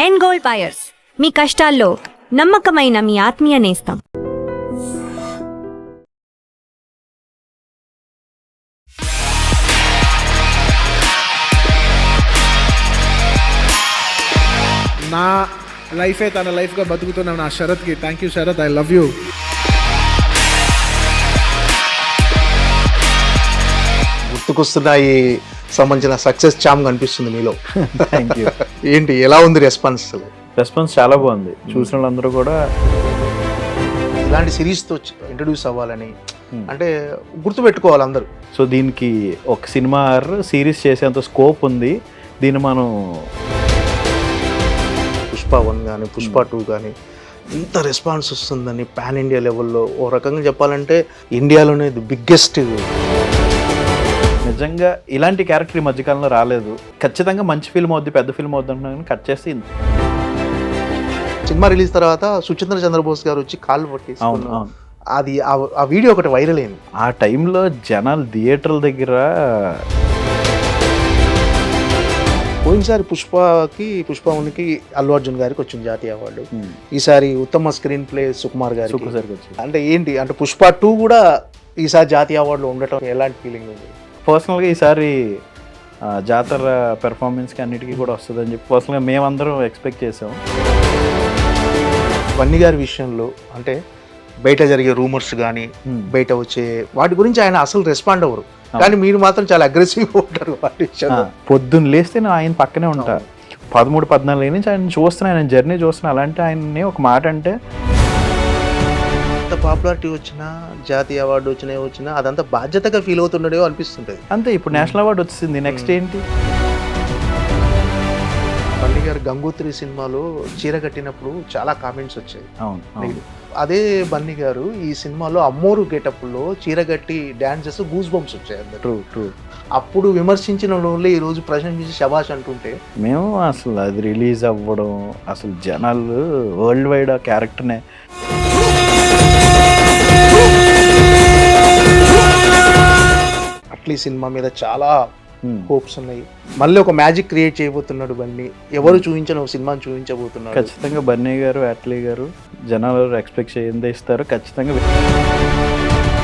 End gold buyers, మీ కష్టాల్లో నమ్మకమైన మీ ఆత్మీయ నేస్తం. నా లైఫే తన లైఫ్గా బతుకుతున్న నా శరత్కి thank you Sharath, I love you. గుర్తుకొస్తున్నాయి సంబంధించిన సక్సెస్ చామ్ కనిపిస్తుంది మీలో. Thank you. ఏంటి ఎలా ఉంది రెస్పాన్స్? రెస్పాన్స్ చాలా బాగుంది. చూసిన వాళ్ళందరూ కూడా ఇలాంటి సిరీస్తో ఇంట్రడ్యూస్ అవ్వాలని అంటే గుర్తుపెట్టుకోవాలి అందరూ. సో దీనికి ఒక సినిమా సిరీస్ చేసేంత స్కోప్ ఉంది. దీన్ని మనం పుష్ప 1 కానీ పుష్ప 2 కానీ ఇంత రెస్పాన్స్ వస్తుందని పాన్ ఇండియా లెవెల్లో ఓ రకంగా చెప్పాలంటే ఇండియాలోనే ది బిగ్గెస్ట్. నిజంగా ఇలాంటి క్యారెక్టర్ ఈ మధ్యకాలంలో రాలేదు. ఖచ్చితంగా మంచి ఫిల్మ్ అవుద్ది, పెద్ద ఫిల్మ్ అవుద్ది అంటున్నాను. కట్ చేసి సినిమా రిలీజ్ తర్వాత సుచంద్ర చంద్రబోస్ గారు వచ్చి కాళ్ళు పట్టేసి అవును అవును అది ఆ వీడియో ఒకటి వైరల్ అయింది. ఆ టైంలో జనాలు థియేటర్ల దగ్గర పోయినసారి పుష్ప 1కి అల్లు అర్జున్ గారికి వచ్చింది జాతీయ అవార్డు. ఈసారి ఉత్తమ స్క్రీన్ ప్లే సుకుమార్ గారికి వచ్చింది. అంటే ఏంటి అంటే పుష్ప 2 కూడా ఈసారి జాతీయ అవార్డులో ఉండటం ఎలాంటి ఫీలింగ్ ఉంది? పర్సనల్గా ఈసారి జాతర పెర్ఫార్మెన్స్కి అన్నిటికీ కూడా వస్తుందని చెప్పి పర్సనల్గా మేమందరం ఎక్స్పెక్ట్ చేసాం. బన్నీ గారి విషయంలో అంటే బయట జరిగే రూమర్స్ కానీ బయట వచ్చే వాటి గురించి ఆయన అసలు రెస్పాండ్ అవ్వరు, కానీ మీరు మాత్రం చాలా అగ్రెసివ్గా ఉంటారు వాటి విషయంలో. పొద్దున్న లేస్తే నేను ఆయన పక్కనే ఉంటా. 13-14 నుంచి ఆయన చూస్తున్నా, ఆయన జర్నీ చూస్తున్నా. అలాంటి ఆయన్ని ఒక మాట అంటే ఎంత పాపులారిటీ వచ్చినా జాతీయ అవార్డు వచ్చినా అదంతా బాధ్యతగా ఫీల్ అవుతుండేవో అనిపిస్తుంటుంది. అంతే. ఇప్పుడు నేషనల్ అవార్డు వచ్చింది, నెక్స్ట్ ఏంటి? బన్నీ గారు గంగోత్రి సినిమాలో చీర కట్టినప్పుడు చాలా కామెంట్స్ వచ్చాయి. అవును. అదే బన్నీ గారు ఈ సినిమాలో అమ్మోరు గెటప్లో చీర కట్టి డ్యాన్స్ చేస్తూ గూస్ బంప్స్ వచ్చాయి అందరూ. ట్రూ. అప్పుడు విమర్శించిన వాళ్ళే ఈ రోజు ప్రశంసించి శబాష్ అంటుంటే మేము అసలు అది రిలీజ్ అవ్వడం, అసలు జనాలు వరల్డ్ వైడ్ ఆ క్యారెక్టర్నే అట్లీ సినిమా మీద చాలా హోప్స్ ఉన్నాయి. మళ్ళీ ఒక మ్యాజిక్ క్రియేట్ చేయబోతున్నాడు బన్నీ. ఎవరు చూపించిన ఒక సినిమాని చూపించబోతున్నాడు. ఖచ్చితంగా బన్నీ గారు, అట్లీ గారు జనాలు ఎక్స్పెక్ట్ చేయందే ఇస్తారు ఖచ్చితంగా.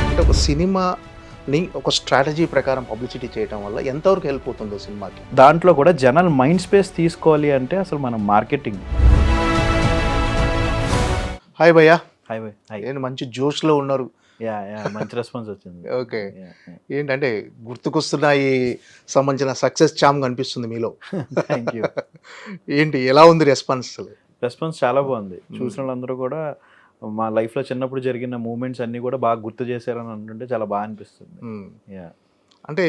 అంటే ఒక సినిమాని ఒక స్ట్రాటజీ ప్రకారం పబ్లిసిటీ చేయడం వల్ల ఎంతవరకు హెల్ప్ అవుతుందో సినిమాకి. దాంట్లో కూడా జనాలు మైండ్ స్పేస్ తీసుకోవాలి అంటే అసలు మనం మార్కెటింగ్. హాయ్ భయ్యా. హాయ్. నేను మంచి జోష్లో ఉన్నారు. మంచి రెస్పాన్స్ వచ్చింది. ఓకే. ఏంటంటే గుర్తుకొస్తున్నాయి సంబంధించిన సక్సెస్ చామ్ కనిపిస్తుంది మీలో. Thank you. ఏంటి ఎలా ఉంది రెస్పాన్స్? రెస్పాన్స్ చాలా బాగుంది. చూసిన వాళ్ళందరూ కూడా మా లైఫ్లో చిన్నప్పుడు జరిగిన మూమెంట్స్ అన్నీ కూడా బాగా గుర్తు చేశారని అంటుంటే చాలా బాగా అనిపిస్తుంది. అంటే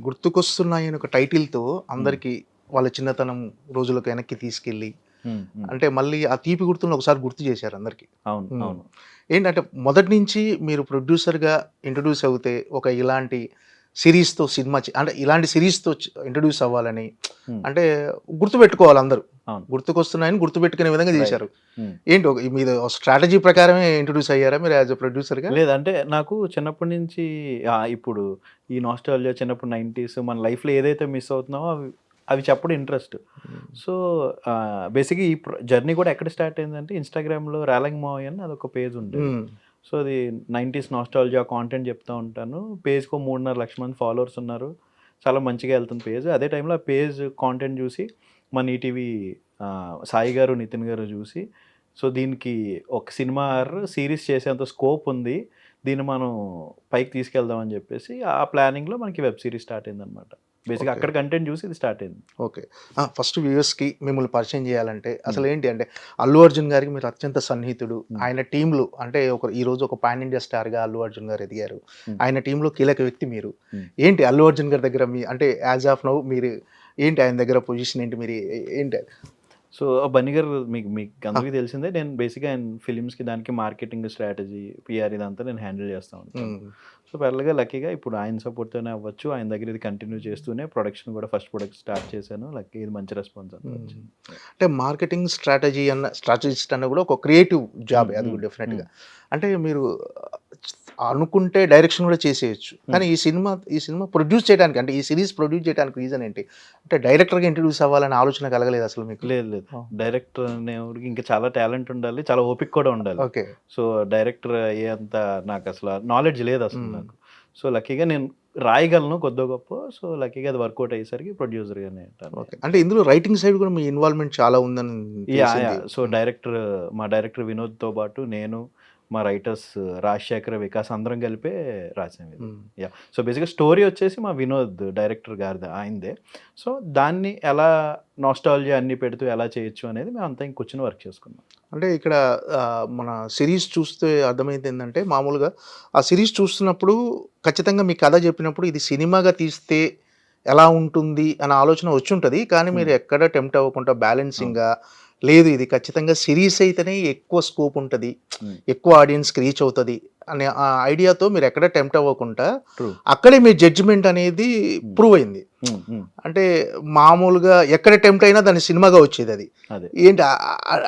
గుర్తుకొస్తున్నాయి అని ఒక టైటిల్తో అందరికీ వాళ్ళ చిన్నతనం రోజులకు వెనక్కి తీసుకెళ్ళి అంటే మళ్ళీ ఆ తీపి గుర్తులను ఒకసారి గుర్తు చేశారు అందరికి. అవును. ఏంటంటే మొదటి నుంచి మీరు ప్రొడ్యూసర్గా ఇంట్రడ్యూస్ అవుతే ఒక ఇలాంటి సిరీస్తో సినిమా అంటే ఇలాంటి సిరీస్తో ఇంట్రడ్యూస్ అవ్వాలని అంటే గుర్తుపెట్టుకోవాలి అందరూ. గుర్తుకొస్తున్నాయని గుర్తుపెట్టుకునే విధంగా చేశారు. ఏంటి మీద స్ట్రాటజీ ప్రకారమే ఇంట్రడ్యూస్ అయ్యారా మీరు యాజ్ అ ప్రొడ్యూసర్గా? లేదంటే నాకు చిన్నప్పటి నుంచి ఇప్పుడు ఈ నాస్టాల్జియా చిన్నప్పుడు 90s మన లైఫ్లో ఏదైతే మిస్ అవుతున్నామో అవి చెప్పడం ఇంట్రెస్ట్. సో బేసిక్గా ఈ జర్నీ కూడా ఎక్కడ స్టార్ట్ అయిందంటే ఇన్స్టాగ్రామ్లో ర్యాలింగ్ మూవీ అని అదొక పేజ్ ఉంటుంది. సో అది 90s నాస్టాల్జియా కాంటెంట్ చెప్తూ ఉంటాను. పేజ్కి 3.5 లక్షల మంది ఫాలోవర్స్ ఉన్నారు. చాలా మంచిగా వెళ్తుంది పేజ్. అదే టైంలో ఆ పేజ్ కాంటెంట్ చూసి మన ఈటీవీ సాయి గారు, నితిన్ గారు చూసి సో దీనికి ఒక సినిమా సిరీస్ చేసేంత స్కోప్ ఉంది, దీన్ని మనం పైకి తీసుకెళ్దామని చెప్పేసి ఆ ప్లానింగ్లో మనకి వెబ్ సిరీస్ స్టార్ట్ అయింది అనమాట. బేసిక్గా అక్కడ కంటెంట్ చూసి ఇది స్టార్ట్ అయింది. ఓకే. ఫస్ట్ వ్యూవర్స్కి మిమ్మల్ని పరిచయం చేయాలంటే అసలు ఏంటి అంటే అల్లు అర్జున్ గారికి మీరు అత్యంత సన్నిహితుడు. ఆయన టీంలో అంటే ఈరోజు ఒక పాన్ ఇండియా స్టార్గా అల్లు అర్జున్ గారు ఎదిగారు. ఆయన టీంలో కీలక వ్యక్తి మీరు. ఏంటి అల్లు అర్జున్ గారి దగ్గర మీ అంటే యాజ్ ఆఫ్ నౌ మీరు ఏంటి ఆయన దగ్గర పొజిషన్ ఏంటి, మీరు ఏంటి? సో బన్నీ గారు మీకు అందరికీ తెలిసిందే. నేను బేసిక్గా ఆయన ఫిలిమ్స్కి దానికి మార్కెటింగ్ స్ట్రాటజీ, పిఆర్ ఇదంతా నేను హ్యాండిల్ చేస్తూ ఉంటాను. సో పర్లేగా లక్కీగా ఇప్పుడు ఆయన సపోర్ట్తోనే అవ్వచ్చు. ఆయన దగ్గర ఇది కంటిన్యూ చేస్తూనే ప్రొడక్షన్ కూడా ఫస్ట్ ప్రొడక్ట్ స్టార్ట్ చేశాను. లక్కీ ఇది మంచి రెస్పాన్స్ వచ్చింది. అంటే మార్కెటింగ్ స్ట్రాటజిస్ట్ అన్న కూడా ఒక క్రియేటివ్ జాబ్ అది డెఫినెట్గా. అంటే మీరు అనుకుంటే డైరెక్షన్ కూడా చేసేయచ్చు. కానీ ఈ సినిమా ప్రొడ్యూస్ చేయడానికి, అంటే ఈ సిరీస్ ప్రొడ్యూస్ చేయడానికి రీజన్ ఏంటి? అంటే డైరెక్టర్గా ఇంట్రడ్యూస్ అవ్వాలనే ఆలోచన కలగలేదు అసలు మీకు? లేదు డైరెక్టర్ అనేవాడికి ఇంకా చాలా టాలెంట్ ఉండాలి, చాలా ఓపిక కూడా ఉండాలి. ఓకే. సో డైరెక్టర్ అయ్యేంత నాకు అసలు నాలెడ్జ్ లేదు అసలు నాకు. సో లక్కీగా నేను రాయగలను కొద్దో గొప్ప. సో లక్కీగా అది వర్కౌట్ అయ్యేసరికి ప్రొడ్యూసర్గానే. ఓకే. అంటే ఇందులో రైటింగ్ సైడ్ కూడా మీ ఇన్వాల్వ్మెంట్ చాలా ఉందని తెలిసింది. సో మా డైరెక్టర్ వినోద్తో పాటు నేను, మా రైటర్స్ రాజశేఖర్, వికాస్ అందరం కలిపే రాసాం ఇది. సో బేసిక్గా స్టోరీ వచ్చేసి మా వినోద్ డైరెక్టర్ గారిది, ఆయనదే. సో దాన్ని ఎలా నాస్టాలజీ అన్ని పెడుతూ ఎలా చేయొచ్చు అనేది మేము అంతా కూర్చొని వర్క్ చేసుకున్నాం. అంటే ఇక్కడ మన సిరీస్ చూస్తే అర్థమైంది ఏంటంటే, మామూలుగా ఆ సిరీస్ చూస్తున్నప్పుడు ఖచ్చితంగా మీ కథ చెప్పినప్పుడు ఇది సినిమాగా తీస్తే ఎలా ఉంటుంది అనే ఆలోచన వచ్చి ఉంటుంది. కానీ మీరు ఎక్కడ టెంప్ట్ అవ్వకుండా బ్యాలెన్సింగ్గా, లేదు ఇది ఖచ్చితంగా సిరీస్ అయితేనే ఎక్కువ స్కోప్ ఉంటుంది, ఎక్కువ ఆడియన్స్కి రీచ్ అవుతుంది అనే ఆ ఐడియాతో మీరు ఎక్కడ టెంప్ట్ అవ్వకుండా అక్కడే మీ జడ్జిమెంట్ అనేది ప్రూవ్ అయింది. అంటే మామూలుగా ఎక్కడ టెంప్ట్ అయినా దాని సినిమాగా వచ్చేది. అది ఏంటి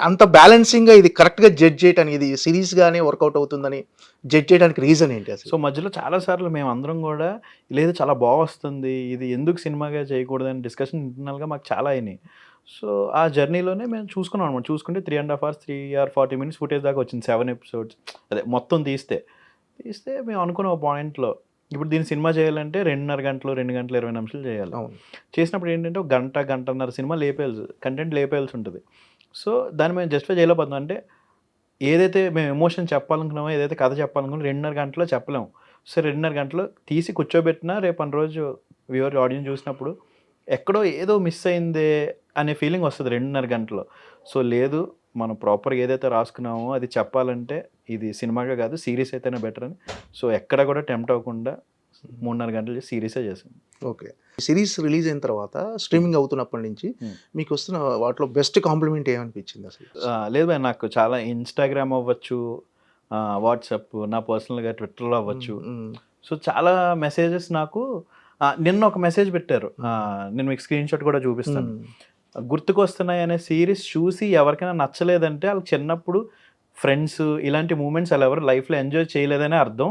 అంత బ్యాలెన్సింగ్గా ఇది కరెక్ట్గా జడ్జ్ చేయడానికి, ఇది సిరీస్గానే వర్కౌట్ అవుతుందని జడ్జ్ చేయడానికి రీజన్ ఏంటి అసలు? సో మధ్యలో చాలాసార్లు మేము అందరం కూడా లేదు చాలా బాగా వస్తుంది, ఇది ఎందుకు సినిమాగా చేయకూడదని డిస్కషన్ ఇంటర్నల్గా మాకు చాలా అయినాయి. సో ఆ జర్నీలోనే మేము చూసుకున్నాం అనమాట. చూసుకుంటే 3.5 hours 3 hours 40 minutes ఫుటేజ్ దాకా వచ్చింది, 7 episodes. అదే మొత్తం తీస్తే మేము అనుకున్న ఒక పాయింట్లో ఇప్పుడు దీన్ని సినిమా చేయాలంటే 2.5 గంటలు 2 గంటలు 20 నిమిషాలు చేయాలి. చేసినప్పుడు ఏంటంటే ఒక గంటన్నర సినిమా కంటెంట్ లేపేయాల్సి ఉంటుంది. సో దాన్ని మేము జస్టిఫై చేయలేకపోతున్నాం. అంటే ఏదైతే మేము ఎమోషన్ చెప్పాలనుకున్నామో, ఏదైతే కథ చెప్పాలనుకున్నామో 2.5 గంటలో చెప్పలేము. సో 2.5 గంటలు తీసి కూర్చోబెట్టినా రేపు అన్న రోజు వ్యూవర్ ఆడియన్స్ చూసినప్పుడు ఎక్కడో ఏదో మిస్ అయిందే అనే ఫీలింగ్ వస్తుంది 2.5 గంటలో. సో లేదు, మనం ప్రాపర్గా ఏదైతే రాసుకున్నామో అది చెప్పాలంటే ఇది సినిమాగా కాదు సిరీస్ అయితేనే బెటర్ అని. సో ఎక్కడ కూడా టెంప్ట్ అవ్వకుండా 3.5 గంటలు చేసి సిరీసే చేసాం. ఓకే. సిరీస్ రిలీజ్ అయిన తర్వాత స్ట్రీమింగ్ అవుతున్నప్పటి నుంచి మీకు వస్తున్న వాటిలో బెస్ట్ కాంప్లిమెంట్ ఏమనిపించింది అసలు? లేదు భయ్, నాకు చాలా ఇన్స్టాగ్రామ్ అవ్వచ్చు, వాట్సాప్, నా పర్సనల్గా ట్విట్టర్లో అవ్వచ్చు. సో చాలా మెసేజెస్ నాకు నిన్న ఒక మెసేజ్ పెట్టారు, నేను మీకు స్క్రీన్ షాట్ కూడా చూపిస్తాను. గుర్తుకొస్తున్నాయి అనే సిరీస్ చూసి ఎవరికైనా నచ్చలేదంటే వాళ్ళకి చిన్నప్పుడు ఫ్రెండ్స్ ఇలాంటి మూమెంట్స్ అలా ఎవరు లైఫ్లో ఎంజాయ్ చేయలేదనే అర్థం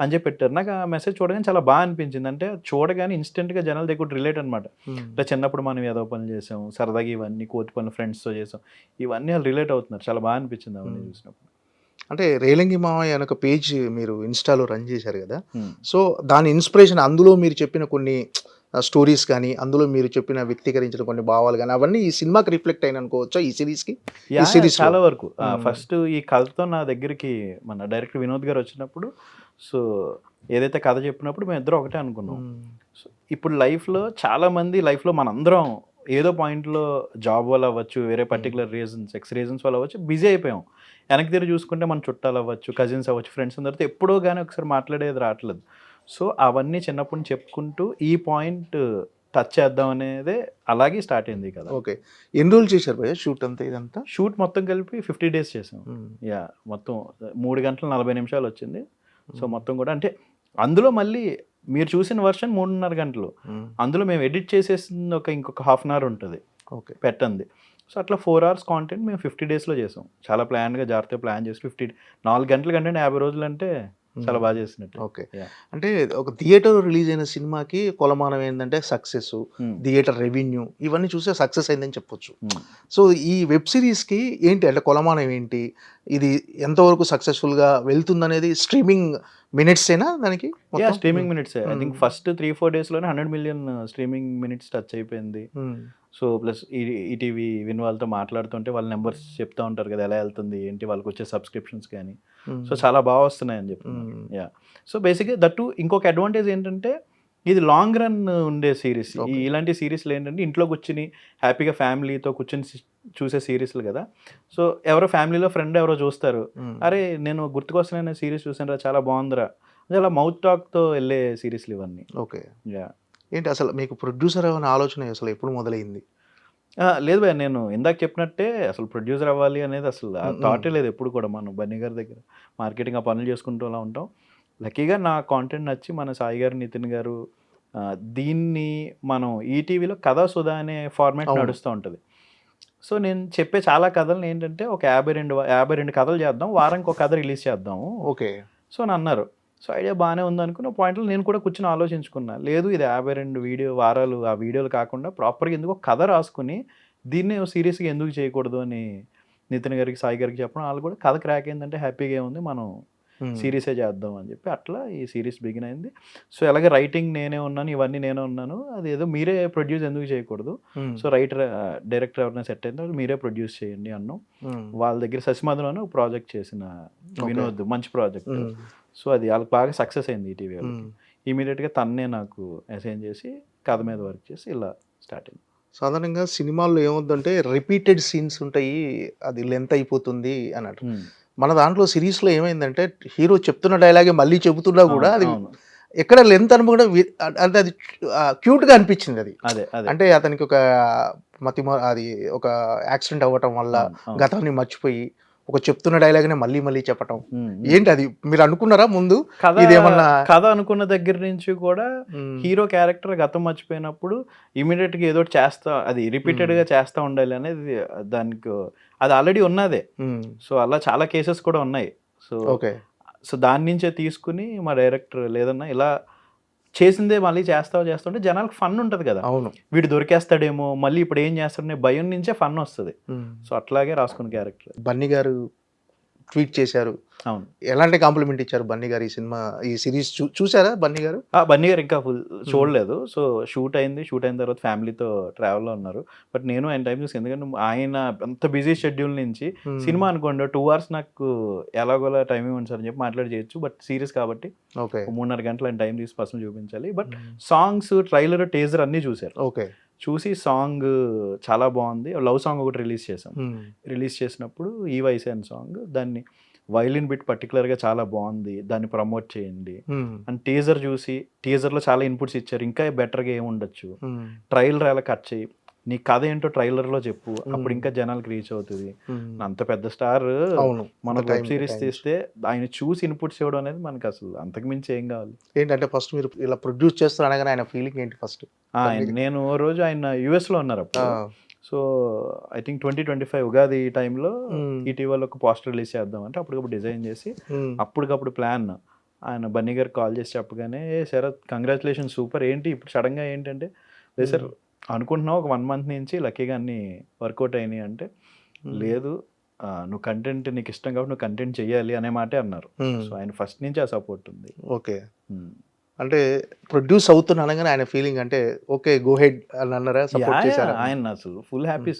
అని చెప్పి పెట్టారు. నాకు ఆ మెసేజ్ చూడగానే చాలా బాగా అనిపించింది. అంటే చూడగానే ఇన్స్టెంట్గా జనాలు దగ్గర రిలేట్ అనమాట. అంటే చిన్నప్పుడు మనం ఏదో పనులు చేసాం, సరదాగా ఇవన్నీ కోతి పనులు ఫ్రెండ్స్తో చేసాం, ఇవన్నీ వాళ్ళు రిలేట్ అవుతున్నారు. చాలా బాగా అనిపించింది అవన్నీ చూసినప్పుడు. అంటే రేలంగి మావయ్య అనే ఒక పేజ్ మీరు ఇన్స్టాలో రన్ చేశారు కదా, సో దాని ఇన్స్పిరేషన్ అందులో మీరు చెప్పిన కొన్ని స్టోరీస్ కానీ, అందులో మీరు చెప్పిన వ్యక్తీకరించిన కొన్ని భావాలు కానీ అవన్నీ ఈ సినిమాకి రిఫ్లెక్ట్ అయిన అనుకోవచ్చా ఈ సిరీస్కి? చాలా వరకు ఫస్ట్ ఈ కథతో నా దగ్గరికి మన డైరెక్టర్ వినోద్ గారు వచ్చినప్పుడు, సో ఏదైతే కథ చెప్పినప్పుడు మేము ఇద్దరు ఒకటే అనుకున్నాం. సో ఇప్పుడు లైఫ్లో చాలామంది లైఫ్లో మనందరం ఏదో పాయింట్లో జాబ్ వల్ల అవ్వచ్చు, వేరే పర్టికులర్ రీజన్స్, రీజన్స్ వల్ల అవ్వచ్చు, బిజీ అయిపోయాం. వెనక్కి తిరిగి చూసుకుంటే మన చుట్టాలు అవ్వచ్చు, కజిన్స్ అవ్వచ్చు, ఫ్రెండ్స్ అందరితో ఎప్పుడో కానీ ఒకసారి మాట్లాడేది రావట్లేదు. సో అవన్నీ చిన్నప్పటి నుంచి చెప్పుకుంటూ ఈ పాయింట్ టచ్ చేద్దాం అనేదే అలాగే స్టార్ట్ అయింది కదా. ఓకే. ఎన్ని రోజులు చేశారు భయ్య షూట్ అంతా? ఇదంతా షూట్ మొత్తం కలిపి 50 days చేసాం. మొత్తం 3 గంటల 40 నిమిషాలు వచ్చింది. సో మొత్తం కూడా అంటే అందులో మళ్ళీ మీరు చూసిన వర్షన్ 3.5 గంటలు, అందులో మేము ఎడిట్ చేసేసింది ఇంకొక హాఫ్ అన్ అవర్ ఉంటుంది పెట్టండి. సో అట్లా 4 hours కాంటెంట్ మేము 50 daysలో చేసాం. చాలా ప్లాన్గా జాగ్రత్తగా ప్లాన్ చేసి 4 గంటల కంటే 50 రోజులు అంటే చాలా బాగా చేసినట్టు. ఓకే. అంటే ఒక థియేటర్ రిలీజ్ అయిన సినిమాకి కొలమానం ఏంటంటే సక్సెస్, థియేటర్ రెవెన్యూ, ఇవన్నీ చూస్తే సక్సెస్ అయిందని చెప్పొచ్చు. సో ఈ వెబ్ సిరీస్కి ఏంటి అంటే కొలమానం ఏంటి, ఇది ఎంతవరకు సక్సెస్ఫుల్గా వెళ్తుందనేది స్ట్రీమింగ్ మినిట్స్ ఏనా దానికి? Streaming minutes I think first 3-4 daysలోనే 100 million streaming minutes touch అయిపోయింది. సో ప్లస్ ఈటీవీ విన్ వాళ్ళతో మాట్లాడుతుంటే వాళ్ళ నెంబర్స్ చెప్తా ఉంటారు కదా ఎలా వెళ్తుంది ఏంటి, వాళ్ళకి వచ్చే సబ్స్క్రిప్షన్స్ కానీ. సో చాలా బాగా వస్తున్నాయి అని చెప్పి. సో బేసిక్గా దట్టు ఇంకొక అడ్వాంటేజ్ ఏంటంటే ఇది లాంగ్ రన్ ఉండే సిరీస్. ఇలాంటి సిరీస్లు ఏంటంటే ఇంట్లో కూర్చుని హ్యాపీగా ఫ్యామిలీతో కూర్చొని చూసే సిరీస్లు కదా. సో ఎవరో ఫ్యామిలీలో ఫ్రెండ్ ఎవరో చూస్తారు, అరే నేను గుర్తుకొస్తున్న సిరీస్ చూసాను రా చాలా బాగుందిరా, అలా మౌత్ టాక్తో వెళ్ళే సిరీస్లు ఇవన్నీ. ఓకే. ఏంటి అసలు మీకు ప్రొడ్యూసర్ అవ్వని ఆలోచన అసలు ఎప్పుడు మొదలైంది? లేదు భయ్య, నేను ఇందాక చెప్పినట్టే అసలు ప్రొడ్యూసర్ అవ్వాలి అనేది అసలు థాటే లేదు ఎప్పుడు కూడా. మనం బన్నీ గారి దగ్గర మార్కెటింగ్ ఆ పనులు చేసుకుంటూ అలా ఉంటాం. లక్కీగా నా కాంటెంట్ నచ్చి మన సాయి గారు, నితిన్ గారు దీన్ని మనం ఈటీవీలో కథా సుధా అనే ఫార్మాట్ నడుస్తూ ఉంటుంది. సో నేను చెప్పే చాలా కథలు ఏంటంటే ఒక 52 కథలు చేద్దాం, వారానికి ఒక కథ రిలీజ్ చేద్దాము. ఓకే. సో అని అన్నారు. సో ఐడియా బాగానే ఉందనుకున్న పాయింట్లో నేను కూడా కూర్చొని ఆలోచించుకున్నా. లేదు ఇది 52 వారాలు ఆ వీడియోలు కాకుండా ప్రాపర్‌గా ఎందుకో కథ రాసుకొని దీన్నే సీరియస్‌గా ఎందుకు చేయకూడదు అని నితిన్ గారికి, సాయి గారికి చెప్పడం. వాళ్ళు కూడా కథ క్రాక్ అయిందంటే హ్యాపీగా ఉంది. మనం సీరీసే చేద్దాం అని చెప్పి అట్లా ఈ సిరీస్ బిగిన్ అయింది. సో ఎలాగ రైటింగ్ నేనే ఉన్నాను, ఇవన్నీ నేనే ఉన్నాను. అదేదో మీరే ప్రొడ్యూస్ ఎందుకు చేయకూడదు? సో డైరెక్టర్ ఎవరైనా సెట్ అయితే మీరే ప్రొడ్యూస్ చేయండి అన్నాం. వాళ్ళ దగ్గర శశిమధులోనే ఒక ప్రాజెక్ట్ చేసిన వినోద్, మంచి ప్రాజెక్ట్. సో అది వాళ్ళకి బాగా సక్సెస్ అయింది ఈటీవీ వాళ్ళకి. ఇమీడియట్గా తన్నే నాకు అసైన్ చేసి కథ మీద వర్క్ చేసి ఇలా స్టార్ట్ అయింది. సాధారణంగా సినిమాల్లో ఏమవుతుందంటే రిపీటెడ్ సీన్స్ ఉంటాయి, అది లెంత్ అయిపోతుంది అన్నట్టు. మన దాంట్లో సిరీస్లో ఏమైందంటే హీరో చెప్తున్న డైలాగే మళ్ళీ చెబుతున్నా కూడా అది ఎక్కడ లెంత్ అని కూడా అంటే అది క్యూట్గా అనిపించింది. అది అదే అంటే అతనికి ఒక అది ఒక యాక్సిడెంట్ అవ్వటం వల్ల గతాన్ని మర్చిపోయి ఒక చెప్తున్న డైలాగ్నే మళ్ళీ మళ్ళీ చెప్పటం. ఏంటి అది మీరు అనుకున్నారా ముందు ఇదేమన్నా? కథ అనుకున్న దగ్గర నుంచి కూడా హీరో క్యారెక్టర్ గతం మర్చిపోయినప్పుడు ఇమీడియట్ గా ఏదో చేస్తా, అది రిపీటెడ్ గా చేస్తా ఉండాలి అనేది దానికి అది ఆల్రెడీ ఉన్నదే. సో అలా చాలా కేసెస్ కూడా ఉన్నాయి. సో దాని నుంచే తీసుకుని మా డైరెక్టర్ లేదన్నా ఇలా చేసిందే మళ్ళీ చేస్తుంటే జనాలకు ఫన్ ఉంటుంది కదా. అవును, వీడు దొరికేస్తాడేమో, మళ్ళీ ఇప్పుడు ఏం చేస్తాడనే భయం నుంచే ఫన్ వస్తుంది. సో అట్లాగే రాసుకున్న క్యారెక్టర్. బన్నీ గారు ట్వీట్ చేశారు. అవును, ఎలాంటి కాంప్లిమెంట్ ఇచ్చారు బన్నీ గారు ఈ సినిమా, ఈ సిరీస్ చూసారా బన్నీ గారు? బన్నీ గారు ఇంకా ఫుల్ చూడలేదు. సో షూట్ అయిన తర్వాత ఫ్యామిలీతో ట్రావెల్లో ఉన్నారు. బట్ నేను ఆయన టైం చూసి, ఎందుకంటే ఆయన అంత బిజీ షెడ్యూల్ నుంచి సినిమా అనుకోండి 2 hours నాకు ఎలాగోలా టైం ఇవ్వండి సార్ అని చెప్పి మాట్లాడి చేయొచ్చు. బట్ సీరియస్ కాబట్టి 3.5 గంటలు ఆయన టైం తీసి పర్సన్ చూపించాలి. బట్ సాంగ్స్, ట్రైలర్, టీజర్ అన్నీ చూశారు. చూసి సాంగ్ చాలా బాగుంది. లవ్ సాంగ్ ఒకటి రిలీజ్ చేసాం. రిలీజ్ చేసినప్పుడు ఈ వయసే అని సాంగ్, దాన్ని వైలిన్ బిట్ పర్టికులర్గా చాలా బాగుంది, దాన్ని ప్రమోట్ చేయండి అండ్ టీజర్ చూసి, టీజర్లో చాలా ఇన్పుట్స్ ఇచ్చారు, ఇంకా బెటర్గా ఏముండొచ్చు, ట్రైలర్ ఎలా కట్ చేయి, నీ కథ ఏంటో ట్రైలర్లో చెప్పు, అప్పుడు ఇంకా జనాలకు రీచ్ అవుతుంది. అంత పెద్ద స్టార్ మన వెబ్ సిరీస్ తీస్తే ఆయన చూసి ఇన్పుట్స్ ఇవ్వడం అనేది మనకి అసలు అంతకు మించి ఏం కావాలి. ఏంటంటే ఫస్ట్ మీరు ఇలా ప్రొడ్యూస్ చేస్తారు అనగానే ఆయన ఫీలింగ్ ఏంటి ఫస్ట్? నేను ఓ రోజు ఆయన యుఎస్లో ఉన్నారు అప్పుడు. సో ఐ థింక్ 2025 ఉగాది టైంలో ఈటీవీలో ఒక పోస్టర్ రిలీజ్ చేద్దాం అంటే అప్పటికప్పుడు డిజైన్ చేసి అప్పటికప్పుడు ప్లాన్ ఆయన బన్నీ గారికి కాల్ చేసి చెప్పగానే, శరత్ కంగ్రాచులేషన్ సూపర్, ఏంటి ఇప్పుడు సడన్గా ఏంటంటే, లేదు సార్ అనుకుంటున్నావు ఒక 1 month నుంచి లక్కీగా అన్ని వర్కౌట్ అయినాయి అంటే, లేదు నువ్వు కంటెంట్ నీకు ఇష్టం కాబట్టి నువ్వు కంటెంట్ చెయ్యాలి అనే మాటే అన్నారు. సో ఆయన ఫస్ట్ నుంచి ఆ సపోర్ట్ ఉంది. అంటే ప్రొడ్యూస్ అవుతున్నా అనగానే ఆయన ఫీలింగ్ అంటే ఓకే గో హెడ్ అని అన్నారా? సపోర్ట్ చేశారా? ఆయన అసలు ఫుల్ హ్యాపీ.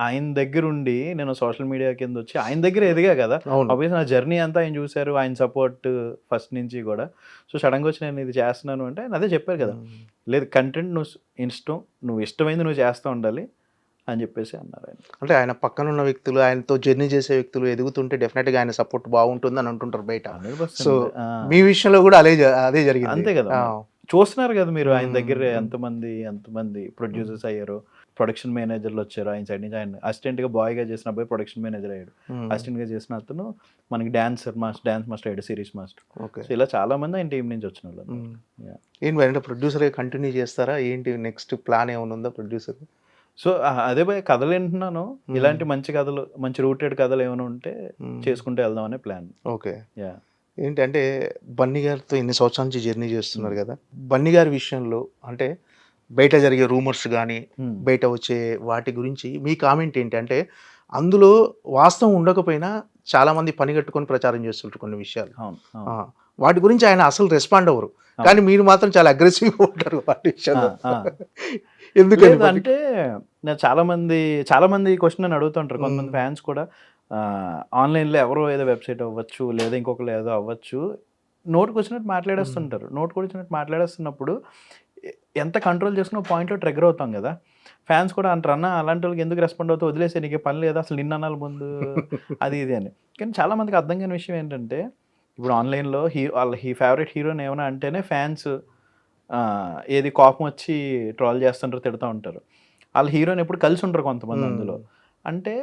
ఆయన దగ్గర ఉండి నేను సోషల్ మీడియా కింద వచ్చి ఆయన దగ్గర ఎదిగా కదా, ఆబ్వియస్ నా జర్నీ అంతా ఆయన చూశారు, ఆయన సపోర్ట్ ఫస్ట్ నుంచి కూడా. సో సడన్గా వచ్చి నేను ఇది చేస్తున్నాను అంటే ఆయన అదే చెప్పారు కదా, లేదు కంటెంట్ నువ్వు ఇష్టమైంది నువ్వు చేస్తూ ఉండాలి అని చెప్పేసి అన్నారు ఆయన. అంటే ఆయన పక్కన ఉన్న వ్యక్తులు, ఆయనతో జర్నీ చేసే వ్యక్తులు ఎదుగుతుంటే డెఫినెట్గా ఆయన సపోర్ట్ బాగుంటుంది అని అంటుంటారు బయట. సో మీ విషయంలో కూడా అదే జరిగింది అంతే కదా. చూస్తున్నారు కదా మీరు, ఆయన దగ్గర ఎంతమంది ప్రొడ్యూసర్స్ అయ్యారు, ప్రొడక్షన్ మేనేజర్లు వచ్చారు ఆయన సైడ్ నుంచి. ఆయన అసిస్టెంట్గా బాయ్గా చేసిన అబ్బాయి ప్రొడక్షన్ మేనేజర్ అయ్యాడు, అసిస్టెంట్గా చేసిన అతను మనకి డాన్స్ మాస్టర్ అయ్యాడు, సిరీస్ మాస్టర్. సో ఇలా చాలా మంది ఆయన టీం నుంచి వచ్చిన వాళ్ళు. ఏంటి అంటే ప్రొడ్యూసర్గా కంటిన్యూ చేస్తారా ఏంటి, నెక్స్ట్ ప్లాన్ ఏమైనా ఉందా ప్రొడ్యూసర్? సో అదే భయ కథలు వింటున్నాను, ఇలాంటి మంచి కథలు, మంచి రూటెడ్ కథలు ఏమైనా ఉంటే చేసుకుంటూ వెళ్దాం అనే ప్లాన్. ఏంటంటే బన్నీ గారితో ఎన్ని సంవత్సరాల నుంచి జర్నీ చేస్తున్నారు కదా, బన్నీ గారి విషయంలో అంటే బయట జరిగే రూమర్స్ కానీ బయట వచ్చే వాటి గురించి మీ కామెంట్ ఏంటి? అంటే అందులో వాస్తవం ఉండకపోయినా చాలా మంది పని కట్టుకొని ప్రచారం చేస్తుంటారు కొన్ని విషయాలు, వాటి గురించి ఆయన అసలు రెస్పాండ్ అవ్వరు, కానీ మీరు మాత్రం చాలా అగ్రెసివ్గా ఉంటారు వాటి విషయాలు. ఎందుకంటే చాలా మంది క్వశ్చన్ అని అడుగుతుంటారు. కొంతమంది ఫ్యాన్స్ కూడా ఆన్లైన్లో ఎవరో ఏదో వెబ్సైట్ అవ్వచ్చు, లేదా ఇంకొకరు ఏదో అవ్వచ్చు, నోటుకు వచ్చినట్టు మాట్లాడేస్తుంటారు. నోటుకు వచ్చినట్టు మాట్లాడేస్తున్నప్పుడు ఎంత కంట్రోల్ చేసుకున్న పాయింట్లో ట్రిగ్గర్ అవుతాం కదా. ఫ్యాన్స్ కూడా అంటారు, అన్న అలాంటి వాళ్ళకి ఎందుకు రెస్పాండ్ అవుతావు, వదిలేసే నీకు పని లేదా, అసలు నిన్న అనాలి ముందు అది ఇది అని. కానీ చాలా మందికి అర్థం కాని విషయం ఏంటంటే, ఇప్పుడు ఆన్లైన్లో వాళ్ళ ఫేవరెట్ హీరోని ఏమైనా అంటేనే ఫ్యాన్స్ ఏది కోపం వచ్చి ట్రోల్ చేస్తుంటారు, తిడుతూ ఉంటారు. వాళ్ళ హీరోని ఎప్పుడు కలిసి ఉంటారు కొంతమంది అందులో. అంటే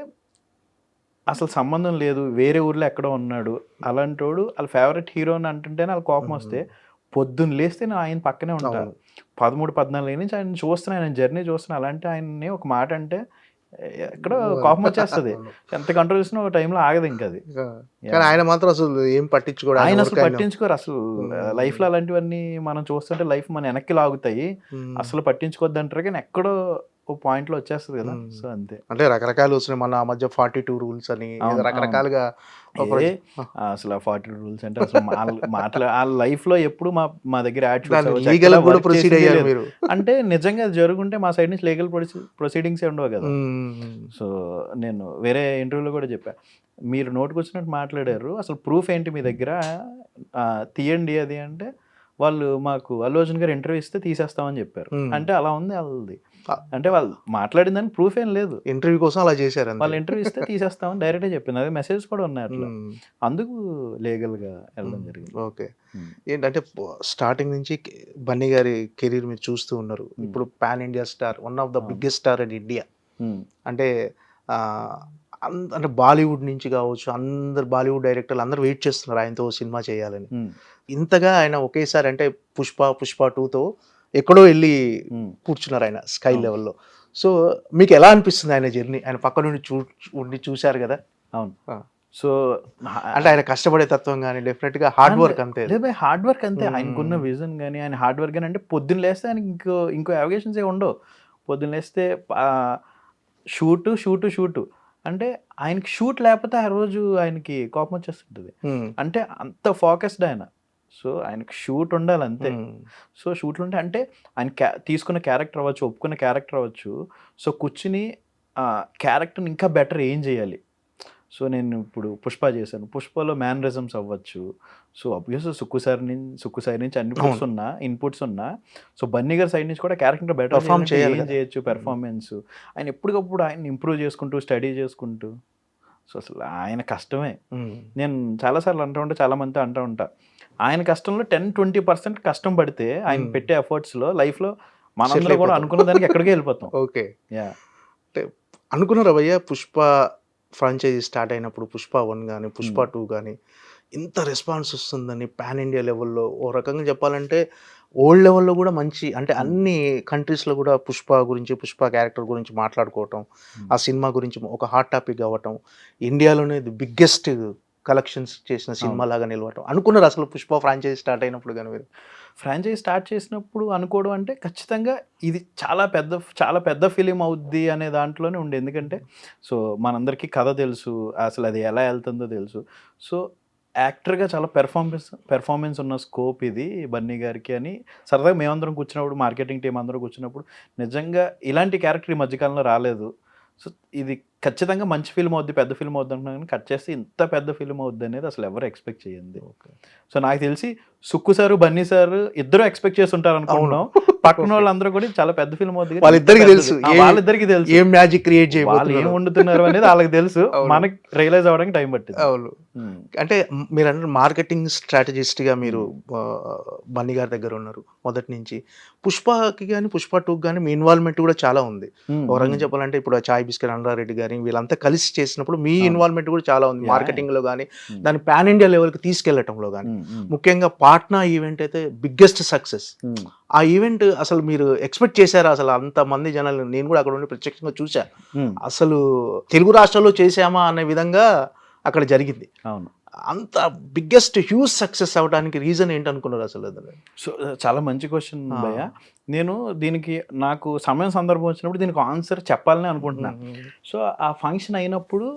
అసలు సంబంధం లేదు, వేరే ఊర్లో ఎక్కడో ఉన్నాడు, అలాంటోడు వాళ్ళ ఫేవరెట్ హీరోని అంటుంటేనే వాళ్ళ కోపం వస్తే పొద్దున్న లేస్తే నేను ఆయన పక్కనే ఉంటాను. 13-14 నుంచి ఆయన చూస్తున్నా, ఆయన జర్నీ చూస్తున్నా. అలాంటి ఆయన్ని ఒక మాట అంటే ఎక్కడో కోపం వచ్చేస్తుంది, ఎంత కంట్రోల్ చేసినా ఒక టైంలో ఆగదు ఇంకా అది. కానీ ఆయన మాత్రం అసలు ఏం పట్టించుకోడు. ఆయన అసలు పట్టించుకోరు అసలు. లైఫ్ లో అలాంటివన్నీ మనం చూస్తుంటే లైఫ్ మన వెనక్కి లాగుతాయి, అసలు పట్టించుకోవద్దు అంటారు, కానీ ఎక్కడో ఓ పాయింట్ లో వచ్చేస్తుంది కదా. సో అంతే. అంటే రకరకాలు వచ్చినాయి మన ఆ మధ్య 42 రూల్స్ అని ఏదో రకరకాలుగా అసలు 40 రూల్స్ అంటే అసలు ఆ లైఫ్ లో ఎప్పుడు మా దగ్గర లీగల్ కూడా ప్రొసీడ్ అయ్యారు మీరు. అంటే నిజంగా అది జరుగుంటే మా సైడ్ నుంచి లీగల్ ప్రొసీడింగ్స్ ఉండవు కదా. సో నేను వేరే ఇంటర్వ్యూలో కూడా చెప్పా, మీరు నోటుకు వచ్చినట్టు మాట్లాడారు, అసలు ప్రూఫ్ ఏంటి మీ దగ్గర, తీయండి అది అంటే వాళ్ళు మాకు అల్లు అర్జున్ గారు ఇంటర్వ్యూ ఇస్తే తీసేస్తామని చెప్పారు. అంటే అలా ఉంది వాళ్ళది. అంటే వాళ్ళు మాట్లాడిందని ప్రూఫ్ ఏం లేదు, ఇంటర్వ్యూ కోసం అలా చేశారు. వాళ్ళు ఇంటర్వ్యూ ఇస్తే తీసేస్తామని డైరెక్ట్గా చెప్పింది. అదే మెసేజ్ కూడా ఉన్నాయి అట్లా, అందుకు లీగల్ గా వెళ్ళడం జరిగింది. ఓకే. ఏంటంటే స్టార్టింగ్ నుంచి బన్నీ గారి కెరీర్ మీరు చూస్తూ ఉన్నారు. ఇప్పుడు pan India star, one of the biggest star in India. అంటే అంటే బాలీవుడ్ నుంచి కావచ్చు, అందరు బాలీవుడ్ డైరెక్టర్లు అందరూ వెయిట్ చేస్తున్నారు ఆయనతో సినిమా చేయాలని. ఇంతగా ఆయన ఒకేసారి అంటే పుష్ప 2తో ఎక్కడో వెళ్ళి కూర్చున్నారు ఆయన స్కై లెవెల్లో. సో మీకు ఎలా అనిపిస్తుంది ఆయన జర్నీ? ఆయన పక్క నుండి ఉండి చూశారు కదా. అవును. సో అంటే ఆయన కష్టపడే తత్వం కానీ డెఫినెట్ గా హార్డ్ వర్క్ అంతే. హార్డ్ వర్క్ అంతే, ఆయనకున్న విజన్ కానీ ఆయన హార్డ్ వర్క్ కానీ. అంటే పొద్దున్న లేస్తే ఆయనకి ఇంకో అవగేషన్స్ ఏ ఉండవు. పొద్దున్న లేస్తే షూటు అంటే ఆయనకి షూట్ లేకపోతే ఆ రోజు ఆయనకి కోపం వచ్చేస్తుంటుంది. అంటే అంత ఫోకస్డ్ ఆయన. సో ఆయనకి షూట్ ఉండాలి అంతే. సో షూట్లు ఉంటే అంటే ఆయన తీసుకున్న క్యారెక్టర్ అవ్వచ్చు, ఒప్పుకున్న క్యారెక్టర్ అవ్వచ్చు, సో కూర్చుని క్యారెక్టర్ని ఇంకా బెటర్ ఏం చేయాలి. సో నేను ఇప్పుడు పుష్ప చేశాను, పుష్పలో మ్యానరిజమ్స్ అవ్వచ్చు. సో అబ్వియస్ సుక్కు సైడ్ నుంచి అన్ని ఇన్పుట్స్ ఉన్నా, సో బన్నీ గారి సైడ్ నుంచి కూడా క్యారెక్టర్ బెటర్ పర్ఫామ్ చేయొచ్చు. పెర్ఫార్మెన్స్ ఆయన ఎప్పటికప్పుడు ఆయన ఇంప్రూవ్ చేసుకుంటూ స్టడీ చేసుకుంటూ. సో అసలు ఆయన కష్టమే. నేను చాలాసార్లు చాలా మంది అంటూ ఉంటా, ఆయన కష్టంలో 10-20% కష్టం పడితే ఆయన పెట్టే ఎఫర్ట్స్లో లైఫ్లో మనందరం కూడా అనుకున్న దానికి ఎక్కడికే వెళ్ళిపోతాం. ఓకే. అంటే అనుకున్నారా భయ్య పుష్ప ఫ్రాంచైజీ స్టార్ట్ అయినప్పుడు పుష్ప 1 కానీ పుష్ప 2 కానీ ఇంత రెస్పాన్స్ వస్తుందని పాన్ ఇండియా లెవెల్లో? ఓ రకంగా చెప్పాలంటే ఓల్డ్ లెవెల్లో కూడా మంచి, అంటే అన్ని కంట్రీస్లో కూడా పుష్ప క్యారెక్టర్ గురించి మాట్లాడుకోవటం, ఆ సినిమా గురించి ఒక హాట్ టాపిక్ అవ్వటం, ఇండియాలోనే ది బిగ్గెస్ట్ కలెక్షన్స్ చేసిన సినిమా లాగా నిలవటం. అనుకున్నారు అసలు పుష్ప ఫ్రాంచైజీ స్టార్ట్ అయినప్పుడు? కానీ మీరు ఫ్రాంచైజీ స్టార్ట్ చేసినప్పుడు అనుకోవడం అంటే ఖచ్చితంగా ఇది చాలా పెద్ద ఫిలిం అవుద్ది అనే దాంట్లోనే ఉండే. ఎందుకంటే సో మనందరికీ కథ తెలుసు, అసలు అది ఎలా వెళ్తుందో తెలుసు. సో యాక్టర్గా చాలా పెర్ఫార్మెన్స్ ఉన్న స్కోప్ ఇది బన్నీ గారికి అని సరదాగా మేమందరం కూర్చున్నప్పుడు, మార్కెటింగ్ టీం అందరం కూర్చున్నప్పుడు, నిజంగా ఇలాంటి క్యారెక్టర్ ఈ మధ్యకాలంలో రాలేదు. సో ఇది ఖచ్చితంగా మంచి ఫిల్మ్ అవుద్ది, పెద్ద ఫిల్మ్ అవుద్ది అంటున్నాను, కానీ కట్ చేస్తే ఇంత పెద్ద ఫిల్మ్ అవుద్ది అనేది అసలు ఎవరు ఎక్స్పెక్ట్ చేయండి. సో నాకు తెలిసి సుక్కు సారు బన్నీ సారు ఇద్దరు ఎక్స్పెక్ట్ చేసి ఉంటారు అనుకుంటున్నాం. పక్కన వాళ్ళందరూ కూడా చాలా పెద్ద ఫిల్మ్ అవుద్ది, వాళ్ళిద్దరికి తెలుసు ఏం మ్యాజిక్ క్రియేట్ చేయాలి, వాళ్ళు ఏం వండుతున్నారు అనేది వాళ్ళకి తెలుసు, మనకి రియలైజ్ అవ్వడానికి టైం పట్టింది. అవును. అంటే మీరు అంటే మార్కెటింగ్ స్ట్రాటజిస్ట్ గా మీరు బన్నీ గారి దగ్గర ఉన్నారు మొదటి నుంచి. పుష్పకి కానీ పుష్ప 2 కానీ మీ ఇన్వాల్వ్మెంట్ కూడా చాలా ఉంది. ఒక రకంగా చెప్పాలంటే ఇప్పుడు చాయ్ బిస్కెట్ అన్నారెడ్డి గారి వీళ్ళంతా కలిసి చేసినప్పుడు మీ ఇన్వాల్వ్మెంట్ కూడా చాలా ఉంది మార్కెటింగ్ లో కానీ, దాన్ని పాన్ ఇండియా లెవెల్కి తీసుకెళ్లటంలో కానీ. ముఖ్యంగా పాట్నా ఈవెంట్ అయితే బిగ్గెస్ట్ సక్సెస్. ఆ ఈవెంట్ అసలు మీరు ఎక్స్పెక్ట్ చేశారా? అసలు అంత మంది జనాలు, నేను కూడా అక్కడ ఉండి ప్రత్యక్షంగా చూసా, అసలు తెలుగు రాష్ట్రాల్లో చేసామా అనే విధంగా అక్కడ జరిగింది. అవును. అంత బిగ్గెస్ట్ హ్యూజ్ సక్సెస్ అవడానికి రీజన్ ఏంటనుకున్నారు అసలు? సో చాలా మంచి క్వశ్చన్ భయ్య. నేను దీనికి నాకు సమయం సందర్భం వచ్చినప్పుడు దీనికి ఆన్సర్ చెప్పాలని అనుకుంటున్నాను. సో ఆ ఫంక్షన్ అయినప్పుడు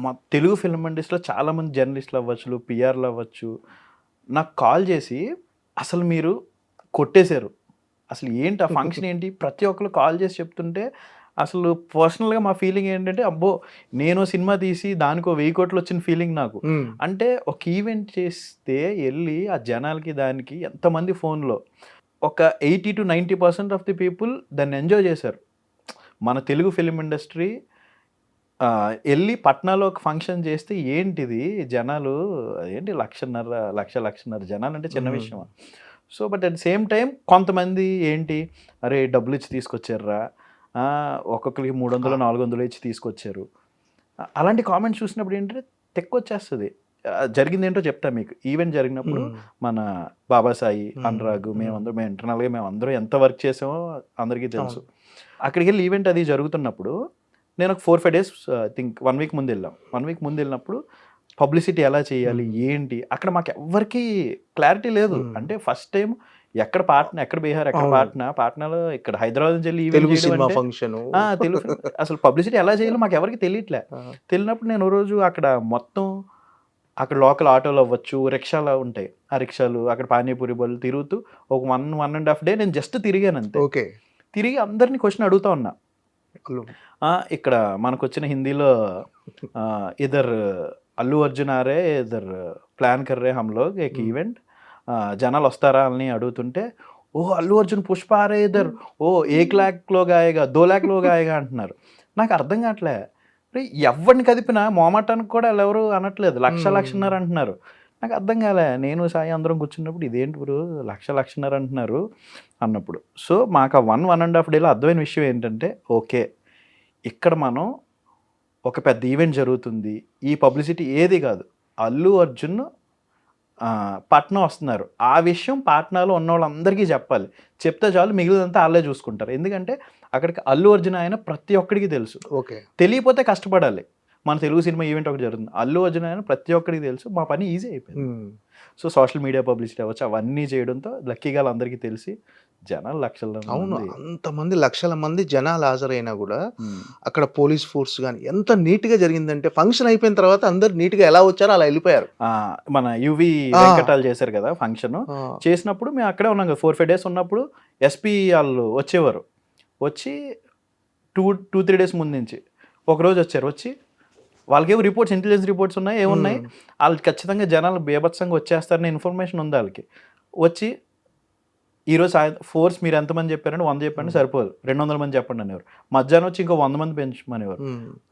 మా తెలుగు ఫిల్మ్ ఇండస్ట్రీలో చాలామంది జర్నలిస్టులు అవ్వచ్చు, పిఆర్లు అవ్వచ్చు, నాకు కాల్ చేసి అసలు మీరు కొట్టేశారు, అసలు ఏంటి ఆ ఫంక్షన్ ఏంటి, ప్రతి ఒక్కరు కాల్ చేసి చెప్తుంటే అసలు పర్సనల్గా మా ఫీలింగ్ ఏంటంటే, అబ్బో నేను సినిమా తీసి దానికి 1000 కోట్లు వచ్చిన ఫీలింగ్ నాకు. అంటే ఒక ఈవెంట్ చేస్తే వెళ్ళి ఆ జనాలకి దానికి ఎంతమంది ఫోన్లో ఒక 80-90% ఆఫ్ ది పీపుల్ దాన్ని ఎంజాయ్ చేశారు. మన తెలుగు ఫిలిం ఇండస్ట్రీ వెళ్ళి పట్నాలో ఒక ఫంక్షన్ చేస్తే ఏంటిది జనాలు, ఏంటి 1.5 జనాలు అంటే చిన్న విషయమా? So but at the same time కొంతమంది ఏంటి, అరే డబ్బులు ఇచ్చి తీసుకొచ్చారా, ఒక్కొక్కరికి 300-400 ఇచ్చి తీసుకొచ్చారు, అలాంటి కామెంట్స్ చూసినప్పుడు ఏంటంటే తెక్కొచ్చేస్తుంది. జరిగింది ఏంటో చెప్తా మీకు. ఈవెంట్ జరిగినప్పుడు మన బాబాసాయి, అనురాగ్, మేము ఇంటర్నల్గా మేము అందరూ ఎంత వర్క్ చేసామో అందరికీ తెలుసు. అక్కడికి వెళ్ళి ఈవెంట్ అది జరుగుతున్నప్పుడు నేను ఒక 4-5 డేస్ థింక్ 1 వీక్ ముందు వెళ్ళాం. 1 వీక్ ముందు వెళ్ళినప్పుడు పబ్లిసిటీ ఎలా చేయాలి ఏంటి అక్కడ మాకు ఎవ్వరికి క్లారిటీ లేదు. అంటే ఫస్ట్ టైం ఎక్కడ పాట్నా, ఎక్కడ బీహార్, ఎక్కడ పాట్నాలో ఇక్కడ హైదరాబాద్ నుంచి వెళ్ళి తెలుగు ఈవెంట్ సినిమా చేయడం ఫంక్షన్ తెలుగు అసలు పబ్లిసిటీ ఎలా చేయాలో మాకు ఎవరికి తెలియట్లే. తెలియనప్పుడు నేను ఓ రోజు అక్కడ మొత్తం అక్కడ లోకల్ ఆటోలు అవ్వచ్చు, రిక్షాలు ఉంటాయి, ఆ రిక్షాలు అక్కడ పానీపూరి బళ్ళు తిరుగుతూ ఒక 1.5 డే నేను జస్ట్ తిరిగాను అంతే. ఓకే. తిరిగి అందరినీ క్వశ్చన్ అడుగుతా ఉన్నా. ఇక్కడ మనకు వచ్చిన హిందీలో ఇద్దరు అల్లు అర్జున్ ఆరే ఇద్దరు ప్లాన్ కర్రే హమ్లో ఏక్ ఈవెంట్ జనాలు వస్తారా అని అడుగుతుంటే ఓ అల్లు అర్జున్ పుష్ప ఆరే ఇద్దరు ఓ 1 लाख గాయగా 2 लाख గాయగా అంటున్నారు. నాకు అర్థం కావట్లే. ఎవరిని కదిపినా మోమాటానికి కూడా ఎవరు అనట్లేదు, 1,00,000 అంటున్నారు. నాకు అర్థం కాలే. నేను సాయి అందరం కూర్చున్నప్పుడు ఇదేంటి బ్రో 1,00,000 అంటున్నారు అన్నప్పుడు. సో మాకు ఆ 1.5 డేలో అర్థమైన విషయం ఏంటంటే ఓకే ఇక్కడ మనం ఒక పెద్ద ఈవెంట్ జరుగుతుంది, ఈ పబ్లిసిటీ ఏది కాదు, అల్లు అర్జున్ పాట్నా వస్తున్నారు, ఆ విషయం పాట్నాలో ఉన్న వాళ్ళందరికీ చెప్పాలి. చెప్తే చాలు మిగిలినంతా వాళ్ళే చూసుకుంటారు. ఎందుకంటే అక్కడికి అల్లు అర్జున్ ఆయన ప్రతి ఒక్కడికి తెలుసు. ఓకే. తెలియపోతే కష్టపడాలి. మన తెలుగు సినిమా ఈవెంట్ ఒకటి జరుగుతుంది, అల్లు అర్జున్ ఆయన ప్రతి ఒక్కడికి తెలుసు. మా పని ఈజీ అయిపోయింది. సో సోషల్ మీడియా పబ్లిసిటీ అవ్వచ్చు అవన్నీ చేయడంతో లక్కీగా అందరికీ తెలిసి జనాలు లక్షల అవును, అంతమంది లక్షల మంది జనాలు హాజరైనా కూడా అక్కడ పోలీస్ ఫోర్స్ కానీ ఎంత నీట్ గా జరిగిందంటే ఫంక్షన్ అయిపోయిన తర్వాత అందరు నీట్ గా ఎలా వచ్చారో అలా వెళ్ళిపోయారు. మన యువి వెంకటాలు చేశారు కదా ఫంక్షన్, చేసినప్పుడు మేము అక్కడే ఉన్నాం కదా 4-5 డేస్ ఉన్నప్పుడు. ఎస్పీ వాళ్ళు వచ్చేవారు, వచ్చి 2-3 డేస్ ముందు నుంచి ఒకరోజు వచ్చారు. వచ్చి వాళ్ళకేమో రిపోర్ట్స్, ఇంటెలిజెన్స్ రిపోర్ట్స్ ఉన్నాయి, ఏమున్నాయి వాళ్ళు ఖచ్చితంగా జనాలు బేభత్సంగా వచ్చేస్తారని ఇన్ఫర్మేషన్ ఉంది వాళ్ళకి. వచ్చి ఈరోజు ఫోర్స్ మీరు ఎంతమంది చెప్పారంటే 100 చెప్పండి సరిపోదు, 200 మంది చెప్పండి అనేవారు. మధ్యాహ్నం వచ్చి ఇంకో 100 మంది పెంచమనేవారు.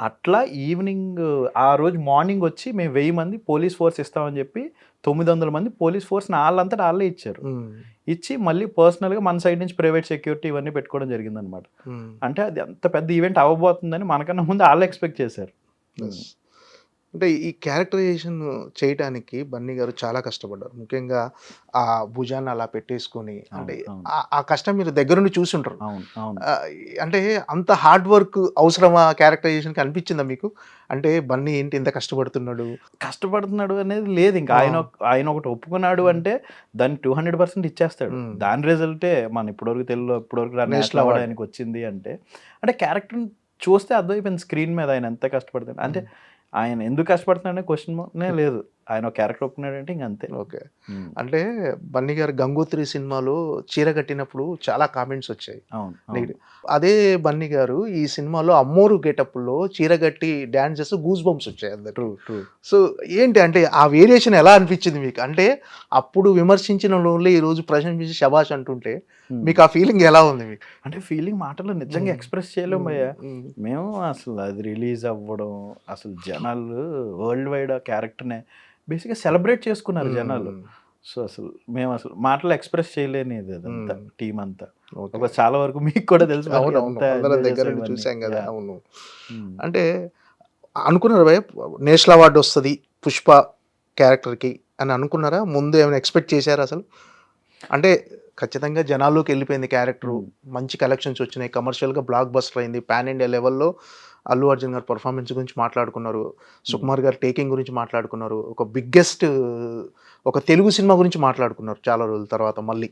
అట్లా ఈవినింగ్ ఆ రోజు మార్నింగ్ వచ్చి మేము 1000 మంది పోలీస్ ఫోర్స్ ఇస్తామని చెప్పి 900 మంది పోలీస్ ఫోర్స్ వాళ్ళంతటా వాళ్ళే ఇచ్చారు. ఇచ్చి మళ్ళీ పర్సనల్గా మన సైడ్ నుంచి ప్రైవేట్ సెక్యూరిటీ ఇవన్నీ పెట్టుకోవడం జరిగింది అనమాట. అంటే అది అంత పెద్ద ఈవెంట్ అవ్వబోతుందని మనకన్నా ముందు వాళ్ళు ఎక్స్పెక్ట్ చేశారు. అంటే ఈ క్యారెక్టరైజేషన్ చేయడానికి బన్నీ గారు చాలా కష్టపడ్డారు. ముఖ్యంగా ఆ భుజాన్ని అలా పెట్టేసుకొని అంటే ఆ కష్టం మీరు దగ్గరుండి చూసి ఉంటారు. అంటే అంత హార్డ్ వర్క్ అవసరమా క్యారెక్టరైజేషన్కి అనిపించిందా మీకు? అంటే బన్నీ ఏంటి ఇంత కష్టపడుతున్నాడు అనేది లేదు. ఇంకా ఆయన ఒకటి ఒప్పుకున్నాడు అంటే దాన్ని 200% ఇచ్చేస్తాడు. దాని రిజల్టే మన ఇప్పటివరకు నేషనల్ అవ్వడానికి వచ్చింది. అంటే క్యారెక్టర్ చూస్తే అర్థమైపోయింది స్క్రీన్ మీద ఆయన ఎంత కష్టపడుతుంది. అంటే ఆయన ఎందుకు కష్టపడుతున్నాడనే క్వశ్చన్ లేదు, ఆయన ఒక క్యారెక్టర్ ఒప్పుకున్నాడు అంటే ఇంక అంతే. ఓకే. అంటే బన్నీ గారు గంగోత్రి సినిమాలో చీర కట్టినప్పుడు చాలా కామెంట్స్ వచ్చాయి. అదే బన్నీ గారు ఈ సినిమాలో అమ్మోరు గెటప్లో చీర కట్టి డాన్స్ చేస్తూ గూస్ బంప్స్ వచ్చాయి అందరు. సో ఏంటి అంటే ఆ వేరియేషన్ ఎలా అనిపించింది మీకు? అంటే అప్పుడు విమర్శించిన వాళ్ళే ఈ రోజు ప్రశంసించి శబాష్ అంటుంటే మీకు ఆ ఫీలింగ్ ఎలా ఉంది మీకు? అంటే ఫీలింగ్ మాటల్లో నిజంగా ఎక్స్ప్రెస్ చేయలేము భయ్యా మేము. అసలు అది రిలీజ్ అవ్వడం, అసలు జనాలు వరల్డ్ వైడ్ ఆ క్యారెక్టర్నే బేసిక్గా సెలబ్రేట్ చేసుకున్నారు జనాలు. సో అసలు మేము అసలు మాటలు ఎక్స్ప్రెస్ చేయలేనిది అదంతా టీం అంతా. చాలా వరకు మీకు కూడా తెలుసు దగ్గర చూసాం కదా. అవును. అంటే అనుకున్నారు భయ నేషనల్ అవార్డు వస్తుంది పుష్ప క్యారెక్టర్కి అని అనుకున్నారా? ముందు ఏమైనా ఎక్స్పెక్ట్ చేశారా అసలు? అంటే ఖచ్చితంగా జనాల్లోకి వెళ్ళిపోయింది క్యారెక్టరు, మంచి కలెక్షన్స్ వచ్చినాయి, కమర్షియల్గా బ్లాక్ బస్టర్ అయింది, పాన్ ఇండియా లెవెల్లో అల్లు అర్జున్ గారు పర్ఫార్మెన్స్ గురించి మాట్లాడుకున్నారు, సుకుమార్ గారు టేకింగ్ గురించి మాట్లాడుకున్నారు, ఒక బిగ్గెస్ట్ ఒక తెలుగు సినిమా గురించి మాట్లాడుకున్నారు చాలా రోజుల తర్వాత. మళ్ళీ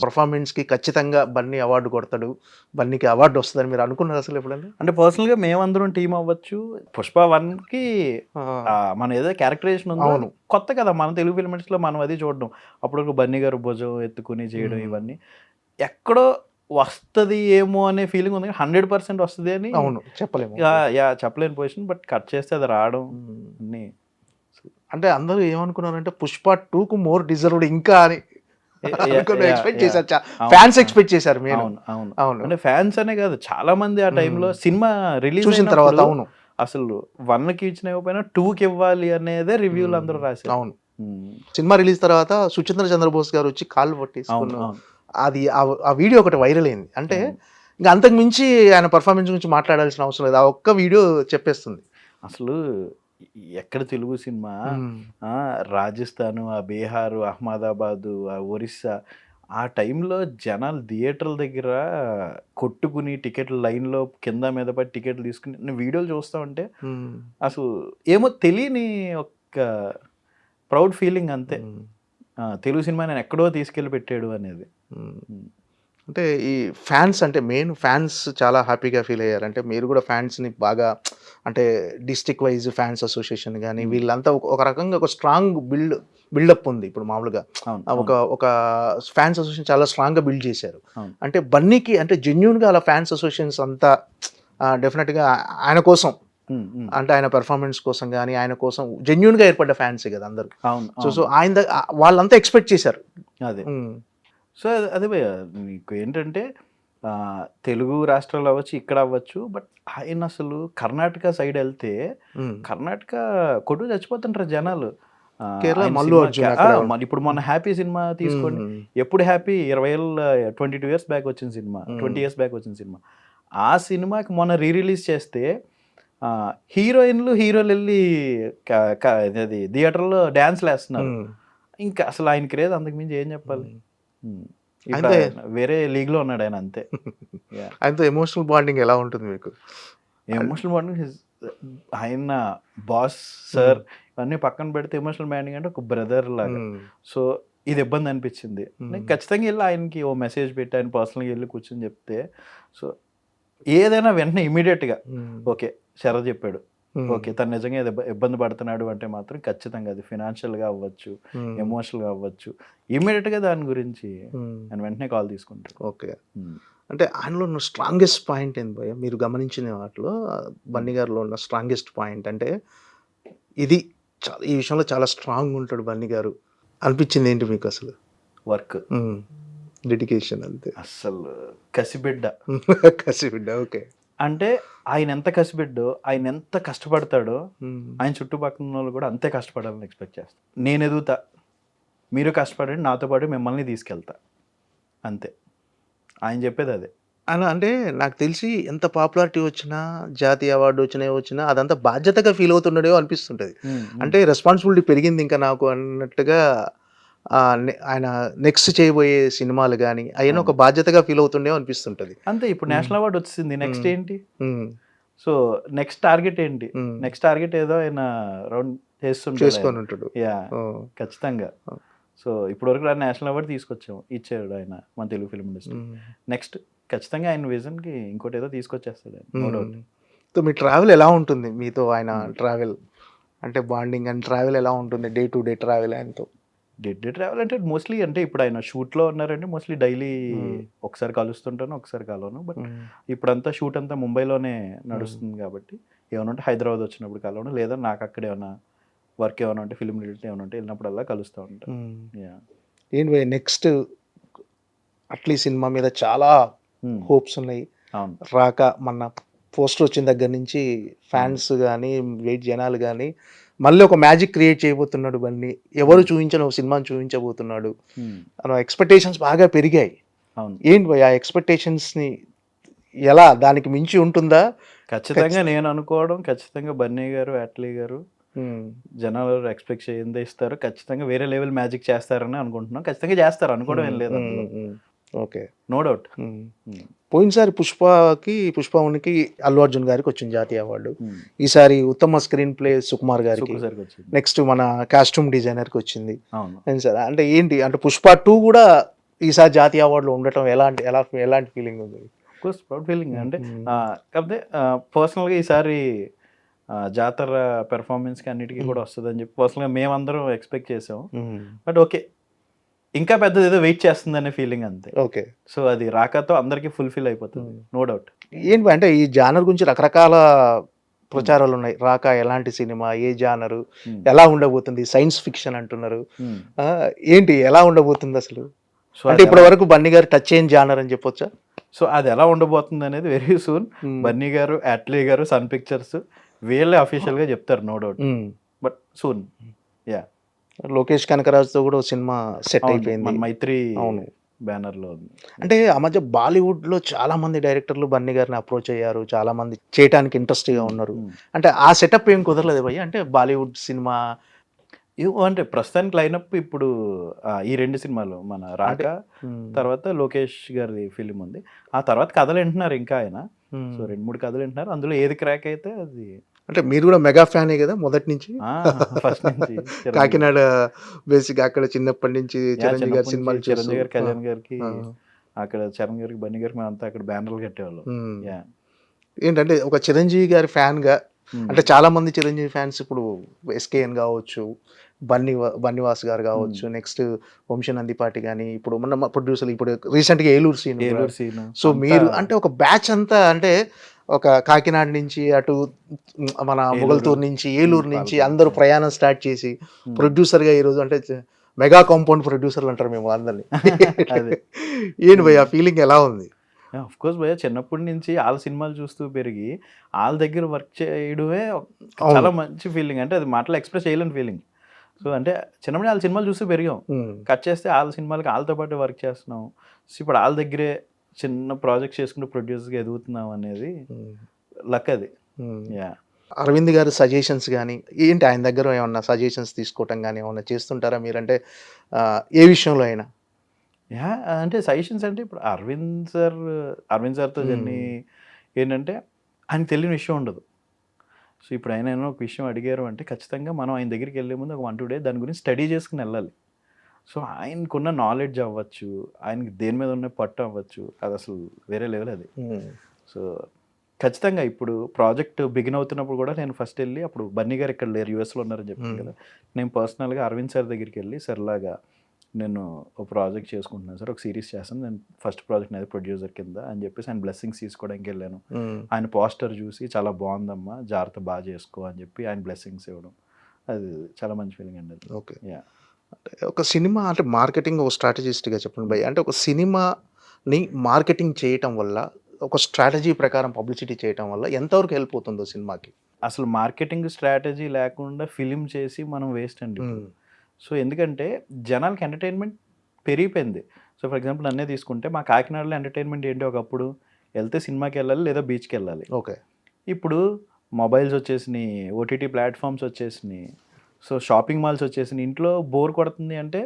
పర్ఫార్మెన్స్కి ఖచ్చితంగా బన్నీ అవార్డు కొడతాడు, బన్నీకి అవార్డు వస్తుందని మీరు అనుకున్నారు అసలు ఎప్పుడన్నా? అంటే పర్సనల్గా మేమందరం టీం అవ్వచ్చు, పుష్ప 1కి మన ఏదో క్యారెక్టరైజేషన్ ఉంది కొత్త కదా మన తెలుగు ఫిల్మ్స్లో, మనం అది చూడడం. అప్పుడు బన్నీ గారు భుజం ఎత్తుకుని చేయడం ఇవన్నీ ఎక్కడో వస్తుంది ఏమో అనే ఫీలింగ్ ఉంది. 100% వస్తుంది అని చెప్పలేము, చెప్పలేని పొజిషన్. బట్ కట్ చేస్తే అది రావడం అన్ని. అంటే అందరూ ఏమనుకున్నారంటే పుష్ప 2కు మోర్ డిజర్వ్డ్ ఇంకా అని ఎక్స్పెక్ట్ చేశారు, ఫ్యాన్స్ ఎక్స్పెక్ట్ చేశారు. అవును. అంటే ఫ్యాన్స్ అనే కాదు చాలా మంది ఆ టైంలో సినిమా రిలీజ్ చూసిన తర్వాత అవును అసలు 1కి ఇచ్చిన ఇవ్వకపోయినా 2కి ఇవ్వాలి అనేదే రివ్యూలు అందరూ రాశారు. అవును. సినిమా రిలీజ్ తర్వాత సుచంద్ర చంద్రబోస్ గారు వచ్చి కాళ్ళు పట్టేసుకున్నారు. అది ఆ వీడియో ఒకటి వైరల్ అయింది. అంటే ఇంకా అంతకు మించి ఆయన పర్ఫార్మెన్స్ గురించి మాట్లాడాల్సిన అవసరం లేదు, ఆ ఒక్క వీడియో చెప్పేస్తుంది. అసలు ఎక్కడ తెలుగు సినిమా రాజస్థాను, ఆ బీహారు, అహ్మదాబాదు, ఆ ఒరిస్సా ఆ టైంలో జనాలు థియేటర్ల దగ్గర కొట్టుకుని టికెట్లు లైన్‌లో కింద మీద పడి టికెట్లు తీసుకుని నేను వీడియోలు చూస్తా ఉంటే అసలు ఏమో తెలియని ఒక ప్రౌడ్ ఫీలింగ్ అంతే. తెలుగు సినిమా నేను ఎక్కడో తీసుకెళ్ళి పెట్టాడు అనేది. అంటే ఈ ఫ్యాన్స్ అంటే మెయిన్ ఫ్యాన్స్ చాలా హ్యాపీగా ఫీల్ అయ్యారు. అంటే మీరు కూడా ఫ్యాన్స్‌ని బాగా అంటే డిస్ట్రిక్ట్ వైజ్ ఫ్యాన్స్ అసోసియేషన్ గాని వీళ్ళంతా ఒక రకంగా ఒక స్ట్రాంగ్ బిల్డప్ ఉంది. ఇప్పుడు మామూలుగా అవును. ఒక ఫ్యాన్స్ అసోసియేషన్ చాలా స్ట్రాంగ్‌గా బిల్డ్ చేశారు. అవును. అంటే బన్నీకి అంటే జెన్యూన్‌గా అలా ఫ్యాన్స్ అసోసియేషన్స్ అంతా డెఫినెట్‌గా ఆయన కోసం హ్మ్. హ్మ్. అంటే ఆయన పెర్ఫార్మెన్స్ కోసం గాని, ఆయన కోసం జెన్యూన్‌గా ఏర్పడ్డ ఫ్యాన్సే కదా అందరూ. అవును. సో అవును. సో ఆయన వాళ్ళంతా ఎక్స్‌పెక్ట్ చేశారు. అదే. సో, అదే భయ్యా నీకు ఏంటంటే తెలుగు రాష్ట్రాలు అవ్వచ్చు, ఇక్కడ అవ్వచ్చు. బట్ ఆయన అసలు కర్ణాటక సైడ్ ఎళ్తే కర్ణాటక కొట్టుకు చచ్చిపోతుంటారు జనాలు. కేరళ ఆయన మల్లు సినిమాకి అర్జున్ అక్కడ ఇప్పుడు మొన్న 'హ్యాపీ' సినిమా తీసుకోండి. ఎప్పుడు 'హ్యాపీ' 20 ఏళ్ళ 22 ఇయర్స్ బ్యాక్ వచ్చిన సినిమా. 20 ఇయర్స్ బ్యాక్ వచ్చిన సినిమా. ఆ సినిమాకి మొన్న రిలీజ్ చేస్తే హీరోయిన్‌లు, హీరోలు ఎళ్లి క క అది థియేటర్‌లో డాన్స్‌లేస్తున్నారు. ఇంకా అసలు ఆయన క్రేజ్ అంతకు మించి ఏం చెప్పాలి? ఇప్పుడు అయితే ఆయన వేరే లీగ్‌లో ఉన్నాడు ఆయన అంతే. యాహ్! ఆయనతో ఎమోషనల్ బాండింగ్ ఎలా ఉంటుంది మీకు? ఎమోషనల్ బాండింగ్ ఆయన బాస్, సార్ ఇవన్నీ పక్కన పెడితే ఎమోషనల్ బాండింగ్ అంటే ఒక బ్రదర్ లాగా. సో, ఇది ఇబ్బంది అనిపించింది. నేను ఖచ్చితంగా ఎళ్లి ఆయనకి ఓ మెసేజ్ పెట్టి ఆయన పర్సనల్‌గా ఎళ్లి కూర్చొని చెప్తే సో, ఏదైనా వెంటనే ఇమ్మీడియేట్‌గా ఓకే. శరత్ చెప్పాడు. ఓకే. తను నిజంగా ఇబ్బంది పడుతున్నాడు అంటే మాత్రం ఖచ్చితంగా అది ఫినాన్షియల్‌గా అవ్వచ్చు, ఎమోషనల్‌గా అవ్వచ్చు. ఇమ్మీడియేట్‌గా దాని గురించి ఆయన వెంటనే కాల్ తీసుకుంటాడు. ఓకే. అంటే ఆయనలో ఉన్న స్ట్రాంగెస్ట్ పాయింట్ ఏంది భయ్యా? మీరు గమనించిన వాటిలో బన్నీ గారిలో ఉన్న స్ట్రాంగెస్ట్ పాయింట్ అంటే ఇది ఈ విషయంలో చాలా స్ట్రాంగ్ ఉంటాడు బన్నీ గారు అనిపించింది ఏంటి మీకు అసలు? వర్క్. డెడికేషన్ అంతే. అస్సలు కసిబిడ్డ. కసిబిడ్డ. ఓకే. అంటే ఆయన ఎంత కసిబిడ్డో, ఆయన ఎంత కష్టపడతాడో ఆయన చుట్టుపక్కల ఉన్నోళ్ళు కూడా అంతే కష్టపడాలని ఎక్స్‌పెక్ట్ చేస్తారు. నేను ఎదుగుతా, మీరు కష్టపడండి, నాతో పాటు మిమ్మల్ని తీసుకెళ్తా అంతే. ఆయన చెప్పేది అదే. అంటే నాకు తెలిసి ఎంత పాపులారిటీ వచ్చినా, జాతీయ అవార్డు వచ్చినా అదంతా బాధ్యతగా ఫీల్ అవుతున్నాడేమో అనిపిస్తుంటది. అంటే రెస్పాన్సిబిలిటీ పెరిగింది ఇంకా నాకు అన్నట్టుగా ఆయన నెక్స్ట్ చేయబోయే సినిమాలు గాని అయన్నీ ఒక బాధ్యతగా ఫీల్ అవుతుండేమో అనిపిస్తుంటది. అంతే. ఇప్పుడు నేషనల్ అవార్డ్ వచ్చింది. నెక్స్ట్ ఏంటి? సో నెక్స్ట్ టార్గెట్ ఏంటి? నెక్స్ట్ టార్గెట్ ఏదో ఆయన రౌండ్ చేసుకొని ఉంటాడు. యాహ్! ఖచ్చితంగా. సో ఇప్పటివరకు నేషనల్ అవార్డు తీసుకొచ్చాము. ఇచ్చాడు ఆయన మన తెలుగు ఫిల్మ్ ఇండస్ట్రీ. నెక్స్ట్ ఖచ్చితంగా ఆయన విజన్‌కి ఇంకోటి ఏదో తీసుకొచ్చేస్తాడు ఆయన. No doubt. సో మీ ట్రావెల్ ఎలా ఉంటుంది? మీతో ఆయన ట్రావెల్ అంటే బాండింగ్ అండ్ ట్రావెల్ ఎలా ఉంటుంది? డే టు డే ట్రావెల్ ఆయనతో? డే ట్రావెల్ అంటే మోస్ట్లీ అంటే ఇప్పుడు ఆయన షూట్‌లో ఉన్నారంటే మోస్ట్లీ డైలీ ఒకసారి కలుస్తుంటాను, ఒకసారి కలవను. బట్ ఇప్పుడంతా షూట్ అంతా ముంబైలోనే నడుస్తుంది కాబట్టి ఏమైనా ఉంటే హైదరాబాద్ వచ్చినప్పుడు కలవను, లేదా నాకు అక్కడ ఏమైనా వర్క్ ఏమైనా ఉంటే ఫిల్మ్ రిలేటెడ్ ఏమైనా ఉంటే వెళ్ళినప్పుడల్లా కలుస్తూ ఉంటాను. యాహ్! ఏంటి భయ్యా నెక్స్ట్ అట్లీ సినిమా మీద చాలా హోప్స్ ఉన్నాయి. అవును. రాక మొన్న పోస్టర్ వచ్చిన దగ్గర నుంచి ఫ్యాన్స్ కానీ జనాలు కానీ మళ్ళీ ఒక మ్యాజిక్ క్రియేట్ చేయబోతున్నాడు బన్నీ. ఎవరు చూపించని ఒక సినిమాని చూపించబోతున్నాడు. ఎక్స్పెక్టేషన్స్ బాగా పెరిగాయి. అవును. ఏంటి భయ్యా ఆ ఎక్స్పెక్టేషన్స్ని ఎలా దానికి మించి ఉంటుందా? ఖచ్చితంగా నేను అనుకోవడం ఖచ్చితంగా బన్నీ గారు, అట్లీ గారు జనాలు ఎక్స్పెక్ట్ చేయందే ఇస్తారు. ఖచ్చితంగా వేరే లెవెల్ మ్యాజిక్ చేస్తారని అనుకుంటున్నాం. ఖచ్చితంగా చేస్తారు అనుకోవడం ఏం లేదు. ఓకే. No doubt. పోయినసారి పుష్ప1కి అల్లు అర్జున్ గారికి వచ్చింది జాతీయ అవార్డు. ఈసారి ఉత్తమ స్క్రీన్ ప్లే సుకుమార్ గారికి, నెక్స్ట్ మన కాస్ట్యూమ్ డిజైనర్కి వచ్చింది. అవును సార్. అంటే ఏంటి అంటే పుష్ప2 కూడా ఈసారి జాతీయ అవార్డులో ఉండటం ఎలాంటి ఫీలింగ్ ఉంది? Course proud feeling. అంటే కాకపోతే పర్సనల్గా ఈసారి జాతర పెర్ఫార్మెన్స్కి అన్నిటికీ కూడా వస్తుందని చెప్పి పర్సనల్గా మేమందరం ఎక్స్పెక్ట్ చేసాం. బట్ ఓకే, ఇంకా పెద్దది ఏదో వెయిట్ చేస్తుంది అనే ఫీలింగ్ అంతే. ఓకే. సో అది రాకతో అందరికీ ఫుల్ఫిల్ అయిపోతుంది. No doubt. ఏంటి అంటే ఈ జానర్ గురించి రకరకాల ప్రచారాలు ఉన్నాయి. రాక ఎలాంటి సినిమా, ఏ జానరు, ఎలా ఉండబోతుంది, సైన్స్ ఫిక్షన్ అంటున్నారు. ఏంటి ఎలా ఉండబోతుంది అసలు? అంటే ఇప్పటి వరకు బన్నీ గారు టచ్ చేయని జానర్ అని చెప్పొచ్చా? సో అది ఎలా ఉండబోతుంది అనేది వెరీ సూన్ బన్నీ గారు, అట్లీ గారు, సన్ పిక్చర్స్ వీళ్ళే అఫీషియల్గా చెప్తారు. No doubt. But soon. Yeah. Lokesh కనకరాజ్తో కూడా సినిమా సెట్ అయిపోయింది. మైత్రి బ్యానర్లో ఉంది. అంటే ఆ మధ్య బాలీవుడ్లో చాలా మంది డైరెక్టర్లు బన్నీ గారిని అప్రోచ్ అయ్యారు, చాలా మంది చేయడానికి ఇంట్రెస్ట్గా ఉన్నారు. అంటే ఆ సెటప్ ఏం కుదరలేదు భయ్య. అంటే బాలీవుడ్ సినిమా అంటే ప్రస్తుతానికి లైనప్ ఇప్పుడు ఈ 2 సినిమాలు మన 'రాక' తర్వాత లోకేష్ గారి ఫిలిం ఉంది. ఆ తర్వాత కథలు వింటున్నారు ఇంకా ఆయన. సో 2-3 కథలు వింటున్నారు. అందులో ఏది క్రాక్ అయితే అది అంటే మీరు కూడా మెగా ఫ్యానే కదా మొదటి నుంచి? ఫస్ట్ నుంచి కాకినాడ బేసిక్ అక్కడ చిన్నప్పటి నుంచి చిరంజీవి గారి చిన్నప్పటి సినిమాలు నుంచి చిరంజీవి గారు, కళ్యాణ్ గారికి, ఆ. అక్కడ చరణ్ గారికి, బన్నీ గారికి మేమంతా అక్కడ బ్యానర్లు కట్టేవాళ్ళం. యా ఏంటంటే ఒక చిరంజీవి గారి ఫ్యాన్ గా అంటే చాలా మంది చిరంజీవి ఫ్యాన్స్ ఇప్పుడు ఎస్కేఎన్ కావచ్చు, బన్నీవాస్ గారు కావచ్చు, నెక్స్ట్ వంశనందిపాటి కానీ, ఇప్పుడు మన ప్రొడ్యూసర్ ఇప్పుడు రీసెంట్గా Eluru Eluru scene. Scene so మీరు అంటే ఒక బ్యాచ్ అంతా అంటే ఒక కాకినాడ నుంచి అటు మన మొగల్తూరు నుంచి ఏలూరు నుంచి అందరూ ప్రయాణం స్టార్ట్ చేసి ప్రొడ్యూసర్గా ఈరోజు అంటే మెగా కాంపౌండ్ ప్రొడ్యూసర్లు అంటారు మేము అందరినీ. అదే. ఏంటి భయ్య ఆ ఫీలింగ్ ఎలా ఉంది? ఆఫ్ కోర్స్ భయ్య, చిన్నప్పటి నుంచి వాళ్ళ సినిమాలు చూస్తూ పెరిగి వాళ్ళ దగ్గర వర్క్ చేయడమే చాలా మంచి ఫీలింగ్. అంటే అది మాటలు ఎక్స్ప్రెస్ చేయలేని ఫీలింగ్. సో అంటే చిన్నప్పుడు వాళ్ళ సినిమాలు చూస్తూ పెరిగాం. కట్ చేస్తే వాళ్ళ సినిమాలకి వాళ్ళతో పాటు వర్క్ చేస్తున్నాం. సో ఇప్పుడు వాళ్ళ దగ్గరే చిన్న ప్రాజెక్ట్ చేసుకుంటూ ప్రొడ్యూసర్గా ఎదుగుతున్నాం అనేది లక్ అది. యా అరవింద్ గారు సజెషన్స్ కానీ ఏంటి, ఆయన దగ్గర ఏమన్నా సజెషన్స్ తీసుకోవటం కానీ ఏమన్నా చేస్తుంటారా మీరంటే ఏ విషయంలో అయినా? యా అంటే సజెషన్స్ అంటే ఇప్పుడు అరవింద్ సార్తో జర్నీ ఏంటంటే ఆయనకు తెలియని విషయం ఉండదు. సో ఇప్పుడు ఆయన ఏమైనా ఒక విషయం అడిగారు అంటే ఖచ్చితంగా మనం ఆయన దగ్గరికి వెళ్ళే ముందు ఒక 1-2 days దాని గురించి స్టడీ చేసుకుని వెళ్ళాలి. సో ఆయనకున్న నాలెడ్జ్ అవ్వచ్చు, ఆయనకి దేని మీద ఉన్న పట్టు అవ్వచ్చు, అది అసలు వేరే లెవెల్ అది. సో ఖచ్చితంగా ఇప్పుడు ప్రాజెక్ట్ బిగిన్ అవుతున్నప్పుడు కూడా నేను ఫస్ట్ వెళ్ళి, అప్పుడు బన్నీ గారు ఇక్కడ లేరు, యూఎస్లో ఉన్నారని చెప్పాను కదా, నేను పర్సనల్గా అరవింద్ సార్ దగ్గరికి వెళ్ళి, సార్ లాగా నేను ఒక ప్రాజెక్ట్ చేసుకుంటున్నాను సార్, ఒక సిరీస్ చేస్తాను, నేను ఫస్ట్ ప్రాజెక్ట్ అనేది ప్రొడ్యూసర్ కింద అని చెప్పేసి ఆయన బ్లెస్సింగ్స్ తీసుకోవడానికి వెళ్ళాను. ఆయన పోస్టర్ చూసి చాలా బాగుందమ్మా, జాగ్రత్త బాగా చేసుకో అని చెప్పి ఆయన బ్లెస్సింగ్స్ ఇవ్వడం, అది చాలా మంచి ఫీలింగ్ అండి అది. ఓకే. యా ఒక సినిమా అంటే మార్కెటింగ్ ఒక స్ట్రాటజిస్ట్గా చెప్పండి భయ్. అంటే ఒక సినిమాని మార్కెటింగ్ చేయటం వల్ల, ఒక స్ట్రాటజీ ప్రకారం పబ్లిసిటీ చేయటం వల్ల ఎంతవరకు హెల్ప్ అవుతుందో సినిమాకి? అసలు మార్కెటింగ్ స్ట్రాటజీ లేకుండా ఫిలిం చేసి మనం వేస్ట్ అండి. సో ఎందుకంటే జనాలకి ఎంటర్టైన్మెంట్ పెరిగిపోయింది. సో ఫర్ ఎగ్జాంపుల్ నన్నే తీసుకుంటే, మా కాకినాడలో ఎంటర్టైన్మెంట్ ఏంటి, ఒకప్పుడు వెళ్తే సినిమాకి వెళ్ళాలి లేదా బీచ్కి వెళ్ళాలి. ఓకే. ఇప్పుడు మొబైల్స్ వచ్చేసినాయి, ఓటీటీ ప్లాట్ఫామ్స్ వచ్చేసినాయి, సో షాపింగ్ మాల్స్ వచ్చేసినాయి. ఇంట్లో బోర్ కొడుతుంది అంటే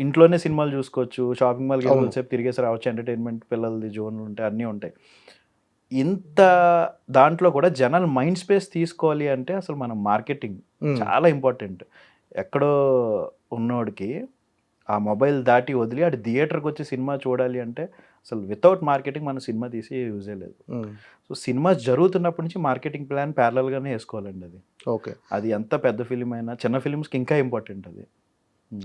ఇంట్లోనే సినిమాలు చూసుకోవచ్చు, షాపింగ్ మాల్కి వెళ్ళసేపు తిరిగేసి రావచ్చు, ఎంటర్టైన్మెంట్ పిల్లలది జోన్లు ఉంటాయి, అన్నీ ఉంటాయి. ఇంత దాంట్లో కూడా జనాలు మైండ్ స్పేస్ తీసుకోవాలి అంటే అసలు మనం మార్కెటింగ్ చాలా ఇంపార్టెంట్. ఎక్కడో ఉన్నోడికి ఆ మొబైల్ దాటి వదిలి ఆడు థియేటర్కి వచ్చి సినిమా చూడాలి అంటే అసలు వితౌట్ మార్కెటింగ్ మనం సినిమా తీసి యూజే లేదు. సో సినిమా జరుగుతున్నప్పటి నుంచి మార్కెటింగ్ ప్లాన్ ప్యారలల్గానే వేసుకోవాలండి అది. ఓకే. అది ఎంత పెద్ద ఫిలిం అయినా, చిన్న ఫిలిమ్స్కి ఇంకా ఇంపార్టెంట్ అది.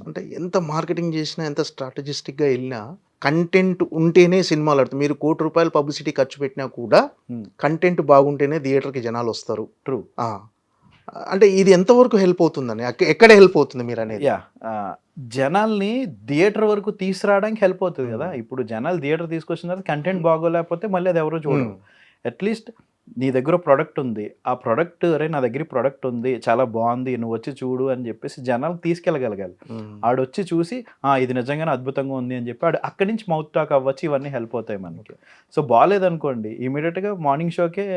అంటే ఎంత మార్కెటింగ్ చేసినా, ఎంత స్ట్రాటజిస్టిక్గా వెళ్ళినా కంటెంట్ ఉంటేనే సినిమాలు ఆడుతాయి. మీరు ₹1 కోటి పబ్లిసిటీ ఖర్చు పెట్టినా కూడా కంటెంట్ బాగుంటేనే థియేటర్కి జనాలు వస్తారు. ట్రూ. అంటే ఇది ఎంతవరకు హెల్ప్ అవుతుందని, ఎక్కడ హెల్ప్ అవుతుంది మీరు అనేది? యా జనాల్ని థియేటర్ వరకు తీసుకురావడానికి హెల్ప్ అవుతుంది కదా. ఇప్పుడు జనాలు థియేటర్ తీసుకొచ్చిన తర్వాత కంటెంట్ బాగోలేకపోతే మళ్ళీ అది ఎవరో చూడరు. అట్లీస్ట్ నీ దగ్గర ప్రోడక్ట్ ఉంది, ఆ ప్రోడక్ట్ అరే నా దగ్గర ప్రోడక్ట్ ఉంది చాలా బాగుంది నువ్వు వచ్చి చూడు అని చెప్పేసి జనాలు తీసుకెళ్ళగలగాలి. ఆడొచ్చి చూసి ఇది నిజంగానే అద్భుతంగా ఉంది అని చెప్పి అక్కడి నుంచి మౌత్ టాక్ అవ్వచ్చు, ఇవన్నీ హెల్ప్ అవుతాయి మనకి. సో బాగాలేదనుకోండి ఇమీడియట్గా మార్నింగ్ షోకే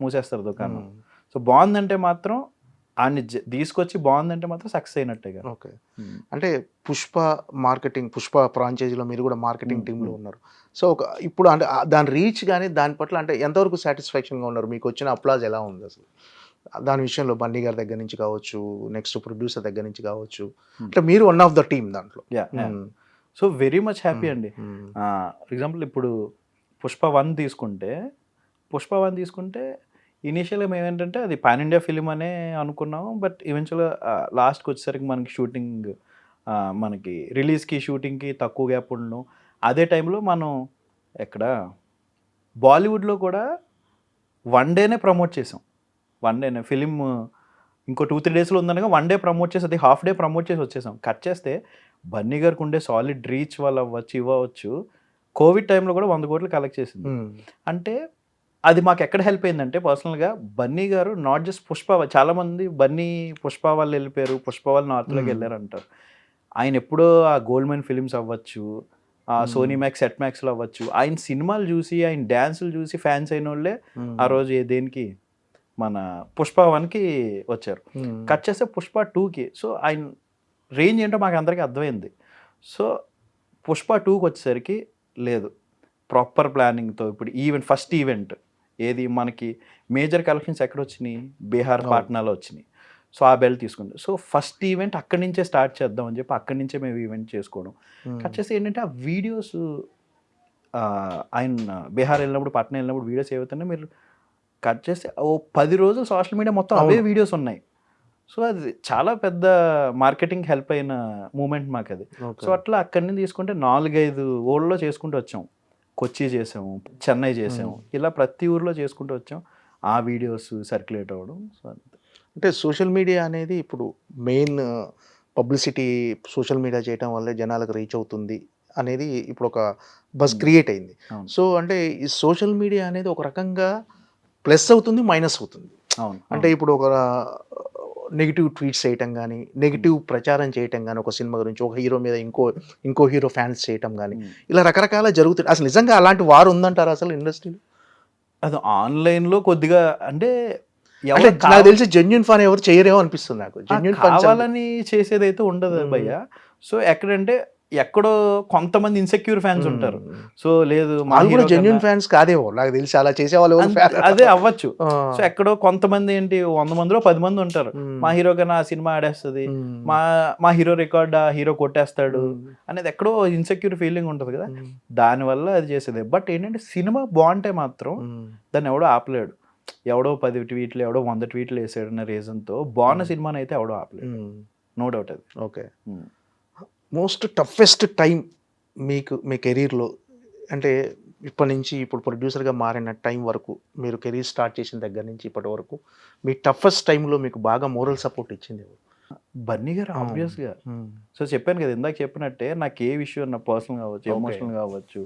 మూసేస్తారు దుకాణం. సో బాగుందంటే మాత్రం ఆయన్ని తీసుకొచ్చి బాగుందంటే మాత్రం సక్సెస్ అయినట్టేగా. ఓకే. అంటే పుష్ప ఫ్రాంచైజీలో మీరు కూడా మార్కెటింగ్ టీంలో ఉన్నారు. సో ఇప్పుడు అంటే దాని రీచ్ కానీ దాని పట్ల అంటే ఎంతవరకు సాటిస్ఫాక్షన్గా ఉన్నారు? మీకు వచ్చిన అప్లాజ్ ఎలా ఉంది అసలు దాని విషయంలో? బన్నీ గారి దగ్గర నుంచి కావచ్చు, నెక్స్ట్ ప్రొడ్యూసర్ దగ్గర నుంచి కావచ్చు, అంటే మీరు వన్ ఆఫ్ ద టీమ్ దాంట్లో. సో వెరీ మచ్ హ్యాపీ అండి. ఫర్ ఎగ్జాంపుల్ ఇప్పుడు పుష్ప 1 తీసుకుంటే ఇనీషియల్గా మేము ఏంటంటే అది పాన్ ఇండియా ఫిలిం అనే అనుకున్నాము. బట్ ఈవెన్చువల్గా లాస్ట్కి వచ్చేసరికి మనకి షూటింగ్, మనకి రిలీజ్కి షూటింగ్కి తక్కువ గ్యాప్ ఉండడం. అదే టైంలో మనం ఎక్కడ బాలీవుడ్లో కూడా 1 డేనే ప్రమోట్ చేసాం. 1 డేనే ఫిలిం ఇంకో 2-3 డేస్లో ఉందనగా 1 డే ప్రమోట్ చేసి అది హాఫ్ డే ప్రమోట్ చేసి వచ్చేసాం. కట్ చేస్తే బన్నీ గారికి ఉండే సాలిడ్ రీచ్ వల్ల ఇవ్వచ్చు కోవిడ్ టైంలో కూడా 100 కోట్లు కలెక్ట్ చేసింది. అంటే అది మాకు ఎక్కడ హెల్ప్ అయిందంటే పర్సనల్గా బన్నీ గారు నాట్ జస్ట్ పుష్ప, చాలామంది బన్నీ పుష్ప వాళ్ళు వెళ్ళిపోయారు, పుష్ప వాళ్ళు నార్త్లోకి వెళ్ళారు అంటారు. ఆయన ఎప్పుడో ఆ గోల్డ్మెన్ ఫిలిమ్స్ అవ్వచ్చు, ఆ సోనీ మ్యాక్స్, సెట్ మ్యాక్స్లో అవ్వచ్చు, ఆయన సినిమాలు చూసి ఆయన డ్యాన్సులు చూసి ఫ్యాన్స్ అయిన వాళ్ళే ఆ రోజు దేనికి మన పుష్ప 1కి వచ్చారు. కట్ చేస్తే పుష్ప 2కి. సో ఆయన రేంజ్ ఏంటో మాకు అందరికీ అర్థమైంది. సో పుష్ప 2కి వచ్చేసరికి లేదు, ప్రాపర్ ప్లానింగ్తో ఇప్పుడు ఫస్ట్ ఈవెంట్ ఏది మనకి మేజర్ కలెక్షన్స్ ఎక్కడ వచ్చినాయి, బీహార్ పాట్నాలో వచ్చినాయి. సో ఆ బెల్ట్ తీసుకుంది. సో ఫస్ట్ ఈవెంట్ అక్కడి నుంచే స్టార్ట్ చేద్దాం అని చెప్పి అక్కడి నుంచే మేము ఈవెంట్ చేసుకోవడం. కట్ చేస్తే ఏంటంటే ఆ వీడియోస్ ఆయన బీహార్ వెళ్ళినప్పుడు పాట్నా వెళ్ళినప్పుడు వీడియోస్ ఏవైతున్నాయో మీరు కట్ చేస్తే ఓ 10 రోజులు సోషల్ మీడియా మొత్తం అవే వీడియోస్ ఉన్నాయి. సో అది చాలా పెద్ద మార్కెటింగ్ హెల్ప్ అయిన మూమెంట్ మాకు అది. సో అట్లా అక్కడి నుంచి తీసుకుంటే 4-5 ఊళ్ళలో చేసుకుంటూ వచ్చాం. కొచ్చి చేసాము, చెన్నై చేసాము, ఇలా ప్రతి ఊర్లో చేసుకుంటూ వచ్చాం. ఆ వీడియోస్ సర్క్యులేట్ అవ్వడం. సో అంటే సోషల్ మీడియా అనేది ఇప్పుడు మెయిన్ పబ్లిసిటీ సోషల్ మీడియా చేయడం వల్లే జనాలకు రీచ్ అవుతుంది అనేది ఇప్పుడు ఒక బస్ క్రియేట్ అయింది. అవును. సో అంటే ఈ సోషల్ మీడియా అనేది ఒక రకంగా ప్లస్ అవుతుంది, మైనస్ అవుతుంది. అవును. అంటే ఇప్పుడు ఒక నెగిటివ్ ట్వీట్స్ చేయటం కానీ, నెగిటివ్ ప్రచారం చేయటం కానీ, ఒక సినిమా గురించి ఒక హీరో మీద ఇంకో హీరో ఫ్యాన్స్ చేయటం కానీ, ఇలా రకరకాల జరుగుతుంది. అసలు నిజంగా అలాంటి వారు ఉందంటారా అసలు ఇండస్ట్రీలో? అది ఆన్లైన్లో కొద్దిగా అంటే అంటే నాకు తెలిసి జెన్యున్ ఫాన్ ఎవరు చేయరేమో అనిపిస్తుంది నాకు. జెన్యున్ ఫాన్ కావాలని చేసేదైతే ఉండదు భయ్య. సో ఎక్కడో కొంతమంది ఇన్సెక్యూర్ ఫ్యాన్స్ ఉంటారు. సో లేదు జెన్యున్ ఫ్యాన్స్ కాదేమో నాకు తెలిసి, అలా చేసే వాళ్ళు అదే అవ్వచ్చు. సో ఎక్కడో కొంతమంది ఏంటి 100 మందిలో 10 మంది ఉంటారు, మా హీరో కన్నా ఆ సినిమా ఆడేస్తుంది, మా హీరో రికార్డ్ ఆ హీరో కొట్టేస్తాడు అనేది ఎక్కడో ఇన్సెక్యూర్ ఫీలింగ్ ఉంటుంది కదా, దానివల్ల అది చేసేది. బట్ ఏంటంటే సినిమా బాగుంటే మాత్రం దాన్ని ఎవడో ఆపలేడు. ఎవడో 10 ట్వీట్లు ఎవడో 100 ట్వీట్లు వేసాడన్న రీజన్తో బాగున్న సినిమాని అయితే ఎవడో ఆపలేడు. నో డౌట్ అది. ఓకే. మోస్ట్ టఫెస్ట్ టైం మీకు మీ కెరీర్లో అంటే ఇప్పటి నుంచి ఇప్పుడు ప్రొడ్యూసర్గా మారిన టైం వరకు, మీరు కెరీర్ స్టార్ట్ చేసిన దగ్గర నుంచి ఇప్పటి వరకు మీ టఫెస్ట్ టైంలో మీకు బాగా మోరల్ సపోర్ట్ ఇచ్చింది బన్నీ గారు ఆబ్వియస్గా. సో చెప్పాను కదా ఇందాక చెప్పినట్టే, నాకు ఏ విషయం నా పర్సనల్ కావచ్చు, ఎమోషనల్ కావచ్చు,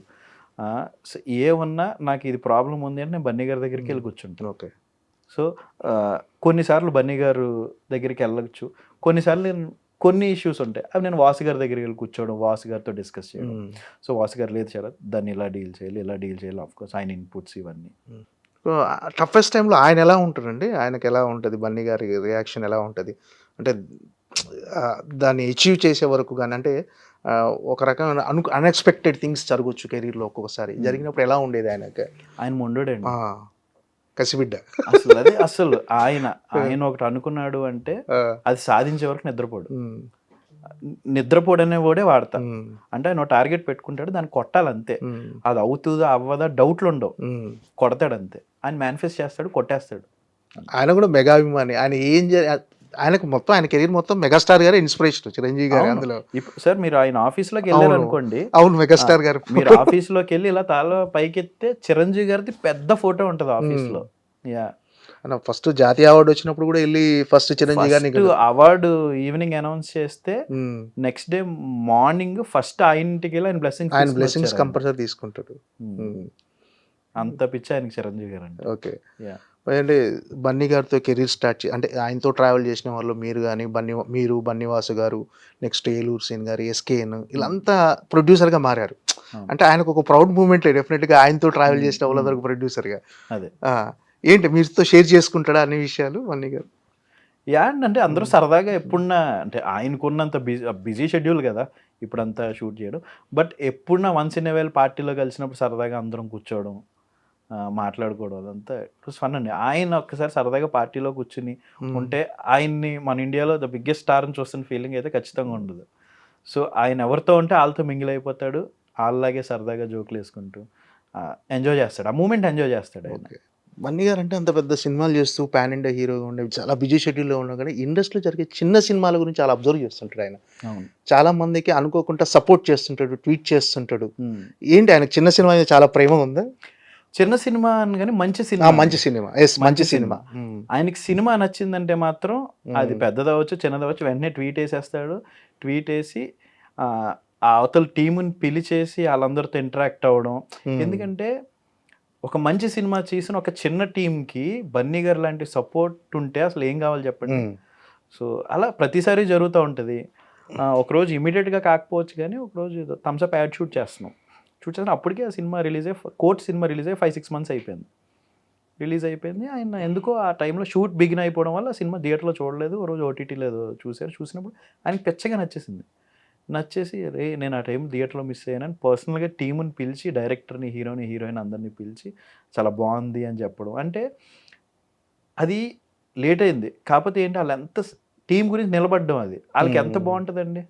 సో ఏమన్నా నాకు ఇది ప్రాబ్లం ఉంది అంటే నేను బన్నీ గారి దగ్గరికి వెళ్ళి కూర్చుంటాను. ఓకే. సో కొన్నిసార్లు బన్నీ గారు దగ్గరికి వెళ్ళచ్చు, కొన్నిసార్లు నేను కొన్ని ఇష్యూస్ ఉంటాయి అవి నేను వాసు గారి దగ్గరికి వెళ్ళి కూర్చోవడం, వాసు గారితో డిస్కస్ చేయడం. సో వాసు గారు లేదు శరత్ దాన్ని ఇలా డీల్ చేయాలి ఆఫ్కోర్స్ ఆయన ఇన్పుట్స్ ఇవన్నీ. టఫెస్ట్ టైంలో ఆయన ఎలా ఉంటారండి? ఆయనకి ఎలా ఉంటుంది, బన్నీ గారి రియాక్షన్ ఎలా ఉంటుంది? అంటే దాన్ని అచీవ్ చేసే వరకు కానీ, అంటే ఒక రకమైన అన్ఎక్స్పెక్టెడ్ థింగ్స్ జరగవచ్చు కెరీర్లో ఒక్కొక్కసారి, జరిగినప్పుడు ఎలా ఉండేది ఆయనకి? ఆయన మొండోడండి, కసిబిడ్డ అసలు ఆయన ఒకటి అనుకున్నాడు అంటే అది సాధించే వరకు నిద్రపోడు అనే వాడే వాడతా. అంటే ఆయన టార్గెట్ పెట్టుకుంటాడు, దాన్ని కొట్టాలంతే. అది అవుతుందా అవ్వదా డౌట్లు ఉండవు, కొడతాడు అంతే. ఆయన మేనిఫెస్ట్ చేస్తాడు, కొట్టేస్తాడు. ఆయన కూడా మెగా అభిమాని. ఆయనకు మొత్తం ఆయన కెరీర్ మొత్తం మెగాస్టార్ గారే ఇన్స్పిరేషన్, చిరంజీవి గారు. అందులో సార్ మీరు ఆయన ఆఫీస్లోకి వెళ్ళారు అనుకోండి, అవును మెగాస్టార్ గారు, మీరు ఆఫీస్లోకి వెళ్ళి ఇలా తాళ పైకెత్తే చిరంజీవి గారిది పెద్ద ఫోటో ఉంటుంది ఆఫీస్లో. ఫస్ట్ జాతీయ అవార్డు వచ్చినప్పుడు కూడా వెళ్ళి ఫస్ట్ చిరంజీవి గారిని అవార్డు ఈవినింగ్ అనౌన్స్ చేస్తే నెక్స్ట్ డే మార్నింగ్ ఫస్ట్ ఆయన ఇంటికి వెళ్ళి ఆయన బ్లెస్సింగ్స్ కంపల్సరీ తీసుకుంటాడు. అంత పిచ్చి ఆయనకి చిరంజీవి గారు అంటే. ఓకే. అంటే బన్నీ గారితో కెరీర్ స్టార్ట్ అంటే ఆయనతో ట్రావెల్ చేసిన వాళ్ళు మీరు కానీ, బన్నీవాసు గారు, నెక్స్ట్ ఏలూరు సీన్ గారు, ఎస్కేఎన్, వీళ్ళంతా ప్రొడ్యూసర్గా మారారు. అంటే ఆయనకు ఒక ప్రౌడ్ మూమెంట్ డెఫినెట్గా ఆయనతో ట్రావెల్ చేసిన వాళ్ళందరూ ప్రొడ్యూసర్గా. అదే ఏంటి మీతో షేర్ చేసుకుంటాడా అన్ని విషయాలు బన్నీ గారు? అంటే అందరూ సరదాగా ఎప్పుడున్నా, అంటే ఆయనకున్నంత బిజీ షెడ్యూల్ కదా ఇప్పుడంతా షూట్ చేయడం, బట్ ఎప్పుడున్నా వన్స్ ఇన్ ఏ వైల్ పార్టీలో కలిసినప్పుడు సరదాగా అందరం కూర్చోవడం, మాట్లాడుకోవడం, అదంతా ఇట్ వాస్ ఫన్ అండి. ఆయన ఒక్కసారి సరదాగా పార్టీలో కూర్చుని ఉంటే ఆయన్ని మన ఇండియాలో ద బిగ్గెస్ట్ స్టార్ అని చూస్తున్న ఫీలింగ్ అయితే ఖచ్చితంగా ఉండదు. సో ఆయన ఎవరితో ఉంటే వాళ్ళతో మింగిల్ అయిపోతాడు, వాళ్ళలాగే సరదాగా జోకులు వేసుకుంటూ ఎంజాయ్ చేస్తాడు, ఆ మూమెంట్ ఎంజాయ్ చేస్తాడు ఆయన. బన్నీ గారు అంటే అంత పెద్ద సినిమాలు చేస్తూ పాన్ ఇండియా హీరోగా ఉండే చాలా బిజీ షెడ్యూల్లో ఉన్నా కానీ ఇండస్ట్రీలో జరిగే చిన్న సినిమాల గురించి చాలా అబ్జర్వ్ చేస్తుంటాడు ఆయన. చాలా మందికి అనుకోకుండా సపోర్ట్ చేస్తుంటాడు, ట్వీట్ చేస్తుంటాడు. ఏంటి ఆయనకు చిన్న సినిమా చాలా ప్రేమ ఉందా? చిన్న సినిమా అని కానీ మంచి సినిమా ఆయనకి సినిమా నచ్చిందంటే మాత్రం అది పెద్దదవచ్చు చిన్నదవచ్చు వెంటనే ట్వీట్ వేసేస్తాడు. ట్వీట్ వేసి ఆ అవతల టీముని పిలిచేసి వాళ్ళందరితో ఇంటరాక్ట్ అవ్వడం. ఎందుకంటే ఒక మంచి సినిమా చేసిన ఒక చిన్న టీంకి బన్నీ గారు లాంటి సపోర్ట్ ఉంటే అసలు ఏం కావాలి చెప్పండి. సో అలా ప్రతిసారి జరుగుతూ ఉంటుంది. ఒకరోజు ఇమీడియట్గా కాకపోవచ్చు కానీ ఒకరోజు థమ్స్అప్ యాడ్ షూట్ చేస్తున్నాం, అప్పటికే ఆ సినిమా రిలీజ్ అయ్యి కోర్ట్ సినిమా రిలీజ్ అయ్యి 5-6 months అయిపోయింది. రిలీజ్ అయిపోయింది. ఆయన ఎందుకో ఆ టైంలో షూట్ బిగిన్ అయిపోవడం వల్ల సినిమా థియేటర్లో చూడలేదు. ఓ రోజు ఓటీటీలో ఏదో చూసారు. చూసినప్పుడు ఆయనకి పిచ్చగా నచ్చేసింది. నచ్చేసి రే నేను ఆ టైం థియేటర్లో మిస్ అయ్యానని పర్సనల్గా టీముని పిలిచి డైరెక్టర్ని, హీరోయిన్ అందరినీ పిలిచి చాలా బాగుంది అని చెప్పడం. అంటే అది లేట్ అయింది. కాకపోతే ఏంటి వాళ్ళు ఎంత టీం గురించి నిలబడ్డం అది. వాళ్ళకి ఎంత బాగుంటుందండి.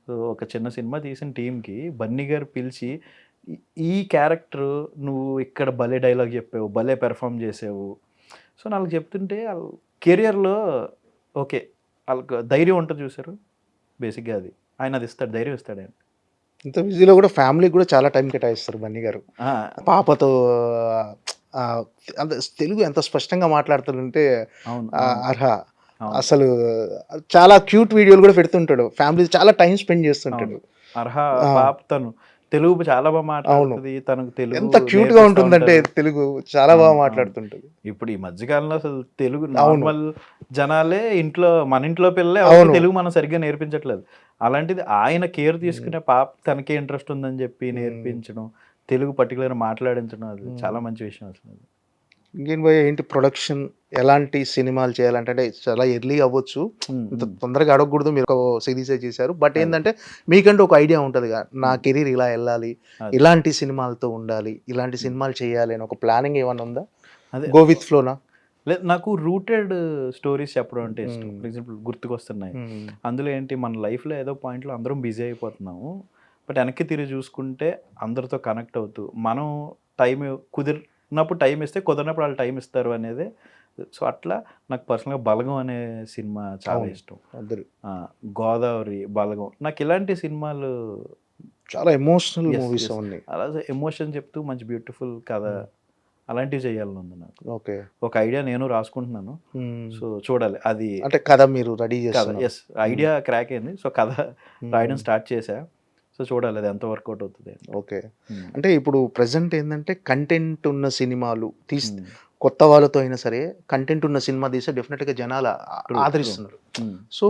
సో ఒక చిన్న సినిమా తీసిన టీంకి బన్నీ గారు పిలిచి ఈ క్యారెక్టర్ నువ్వు ఇక్కడ భలే డైలాగ్ చెప్పావు, భలే పెర్ఫామ్ చేసావు. సో నాకు చెప్తుంటే వాళ్ళ కెరియర్లో ఓకే వాళ్ళకి ధైర్యం ఉంటుంది చూసారు. బేసిక్గా అది ఆయన అది ఇస్తాడు, ధైర్యం ఇస్తాడు ఆయన. ఇంత బిజీలో కూడా ఫ్యామిలీకి కూడా చాలా టైం కేటాయిస్తారు బన్నీ గారు. ఆ, పాపతో ఆ, అంత తెలుగు ఎంత స్పష్టంగా మాట్లాడుతుంటే అవును అర్హ అవును. అసలు చాలా క్యూట్ వీడియోలు కూడా పెడుతుంటాడు. ఫ్యామిలీ చాలా టైం స్పెండ్ చేస్తుంటాడు. అర్హ పాప తను తెలుగు చాలా బాగా మాట్లాడుతుంది. తనకు తెలుగు ఎంత క్యూట్ గా ఉంటుందంటే తెలుగు చాలా బాగా మాట్లాడుతుంటది. ఇప్పుడు ఈ మధ్యకాలంలో అసలు తెలుగు నార్మల్ జనాలే ఇంట్లో మన ఇంట్లో పిల్లలే తెలుగు మనం సరిగ్గా నేర్పించట్లేదు. అలాంటిది ఆయన కేర్ తీసుకునే పాప తనకే ఇంట్రెస్ట్ ఉందని చెప్పి నేర్పించడం, తెలుగు పర్టికులర్ మాట్లాడించడం అది చాలా మంచి విషయం అసలు. ఇంకేం భయ్య ఏంటి ప్రొడక్షన్, ఎలాంటి సినిమాలు చేయాలంటే అంటే చాలా ఎర్లీ అవ్వచ్చు, ఇంత తొందరగా అడగకూడదు, మీరు ఒక సిరీసే చేశారు. బట్ ఏంటంటే మీకంటే ఒక ఐడియా ఉంటుంది కదా, నా కెరీర్ ఇలా వెళ్ళాలి, ఇలాంటి సినిమాలతో ఉండాలి, ఇలాంటి సినిమాలు చేయాలి అని ఒక ప్లానింగ్ ఏమైనా ఉందా? అదే గో విత్ ఫ్లోనా? లేదు, నాకు రూటెడ్ స్టోరీస్ చెప్పడం అంటే ఇష్టం. ఫర్ ఎగ్జాంపుల్ గుర్తుకొస్తున్నాయి. అందులో ఏంటి మన లైఫ్లో ఏదో పాయింట్లో అందరం బిజీ అయిపోతున్నాము. బట్ వెనక్కి తిరిగి చూసుకుంటే అందరితో కనెక్ట్ అవుతూ మనం టైం కుదిరినప్పుడు టైం ఇస్తే కుదిరినప్పుడు వాళ్ళు టైం ఇస్తారు అనేది. సో అట్లా నాకు పర్సనల్గా బలగం అనే సినిమా చాలా ఇష్టం. గోదావరి, బలగం, నాకు ఇలాంటి సినిమాలు చాలా ఎమోషనల్ మూవీస్ ఉన్నాయి. అలా ఎమోషన్ చెప్తూ మంచి బ్యూటిఫుల్ కథ అలాంటివి చేయాలని ఉంది నాకు. ఓకే, ఒక ఐడియా నేను రాసుకుంటున్నాను. సో చూడాలి అది అంటే కథ మీరు రెడీ చేస్తారు. ఎస్, ఐడియా క్రాక్ అయింది. సో కథ రాయడం స్టార్ట్ చేశా. సో చూడాలి అది ఎంత వర్కౌట్ అవుతుంది. ఓకే, అంటే ఇప్పుడు ప్రెసెంట్ ఏంటంటే కంటెంట్ ఉన్న సినిమాలు కొత్త వాళ్ళతో అయినా సరే కంటెంట్ ఉన్న సినిమా తీస్తే డెఫినెట్గా జనాలు ఆదరిస్తున్నారు. సో